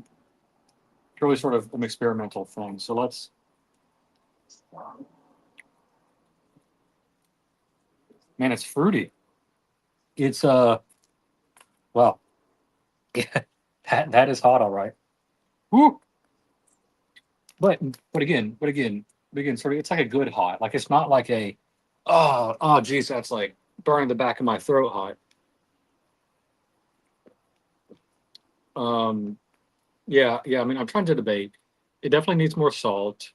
sort of an experimental thing. So let's. Man, it's fruity. It's well, yeah, that is hot, all right. Woo! But but again, sort of, it's like a good hot. Like, it's not like a, geez, that's like burning the back of my throat hot. Um, yeah. I mean, I'm trying to debate. It definitely needs more salt.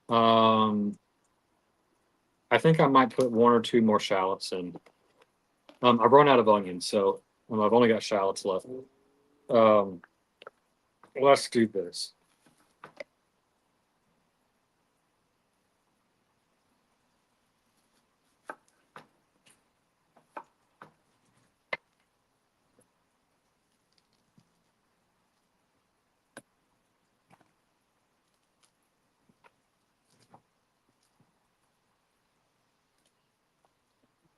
Um, I think I might put one or two more shallots in. I've run out of onions, so I've only got shallots left. Um, let's do this.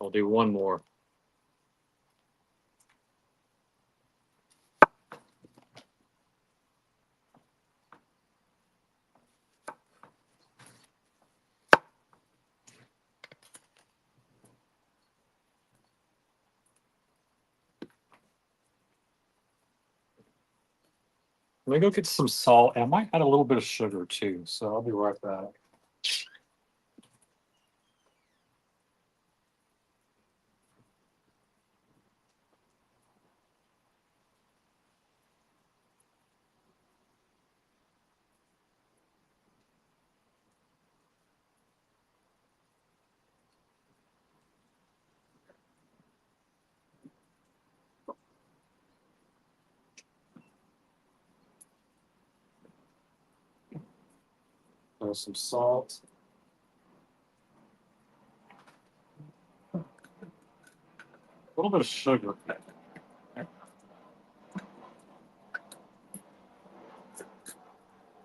I'll do one more. Let me go get some salt, and I might add a little bit of sugar too. So I'll be right back. Some salt. A little bit of sugar.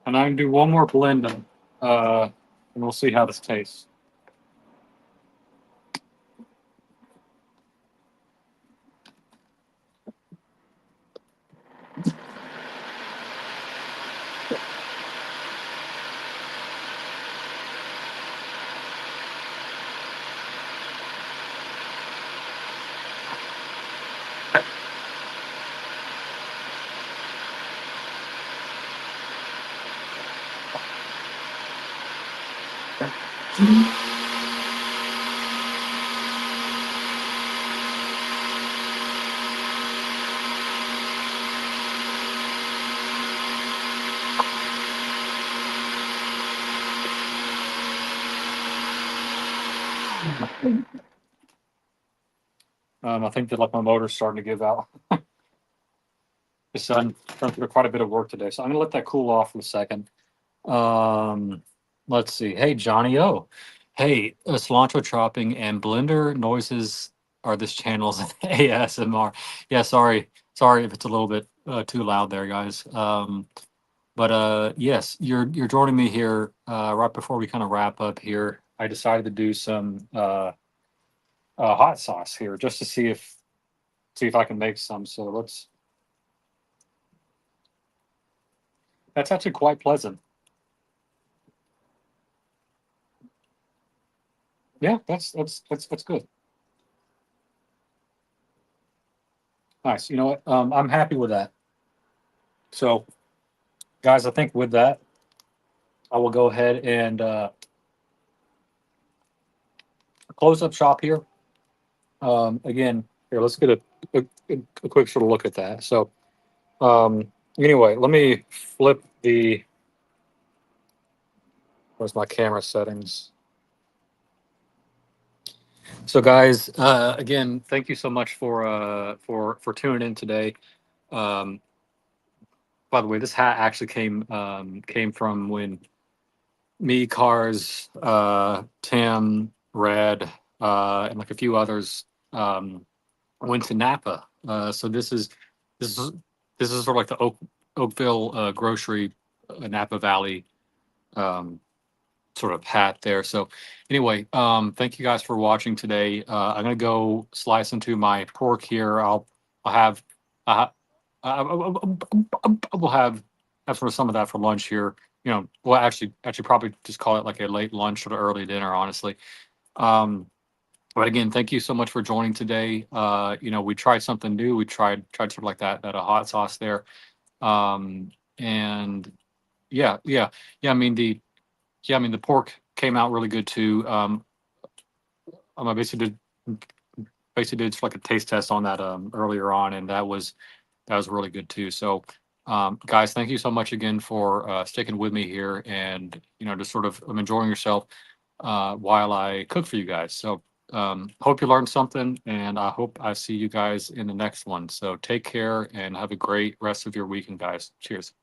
And I can do one more blending, and we'll see how this tastes. I think that like my motor's starting to give out. It's done through quite a bit of work today, so I'm gonna let that cool off for a second. Um, let's see. Hey, Johnny O. Hey, cilantro chopping and blender noises are this channel's ASMR. Yeah, sorry if it's a little bit too loud there, guys. But yes, you're joining me here right before we kind of wrap up here. I decided to do some hot sauce here just to see if I can make some. So let's. That's actually quite pleasant. Yeah, that's good. Nice. You know what? I'm happy with that. So, guys, I think with that, I will go ahead and close up shop here. Again, here, let's get a quick sort of look at that. So, anyway, let me flip the. Where's my camera settings? So, guys, again, thank you so much for tuning in today. Um, by the way, this hat actually came from when me, Cars, Tim, Red, and like a few others went to Napa. So this is this is sort of like the Oakville grocery Napa Valley um, sort of hat there. So anyway, thank you guys for watching today. I'm gonna go slice into my pork here. I'll have uh, we'll have sort of some of that for lunch here. You know, well, actually, probably just call it like a late lunch or early dinner, honestly. Um, but again, thank you so much for joining today. You know, we tried something new. We tried sort of like that a hot sauce there. And yeah. I mean the pork came out really good too. I basically did like a taste test on that earlier on, and that was really good too. So, guys, thank you so much again for sticking with me here, and just sort of enjoying yourself while I cook for you guys. So, hope you learned something, and I hope I see you guys in the next one. So, take care and have a great rest of your weekend, guys. Cheers.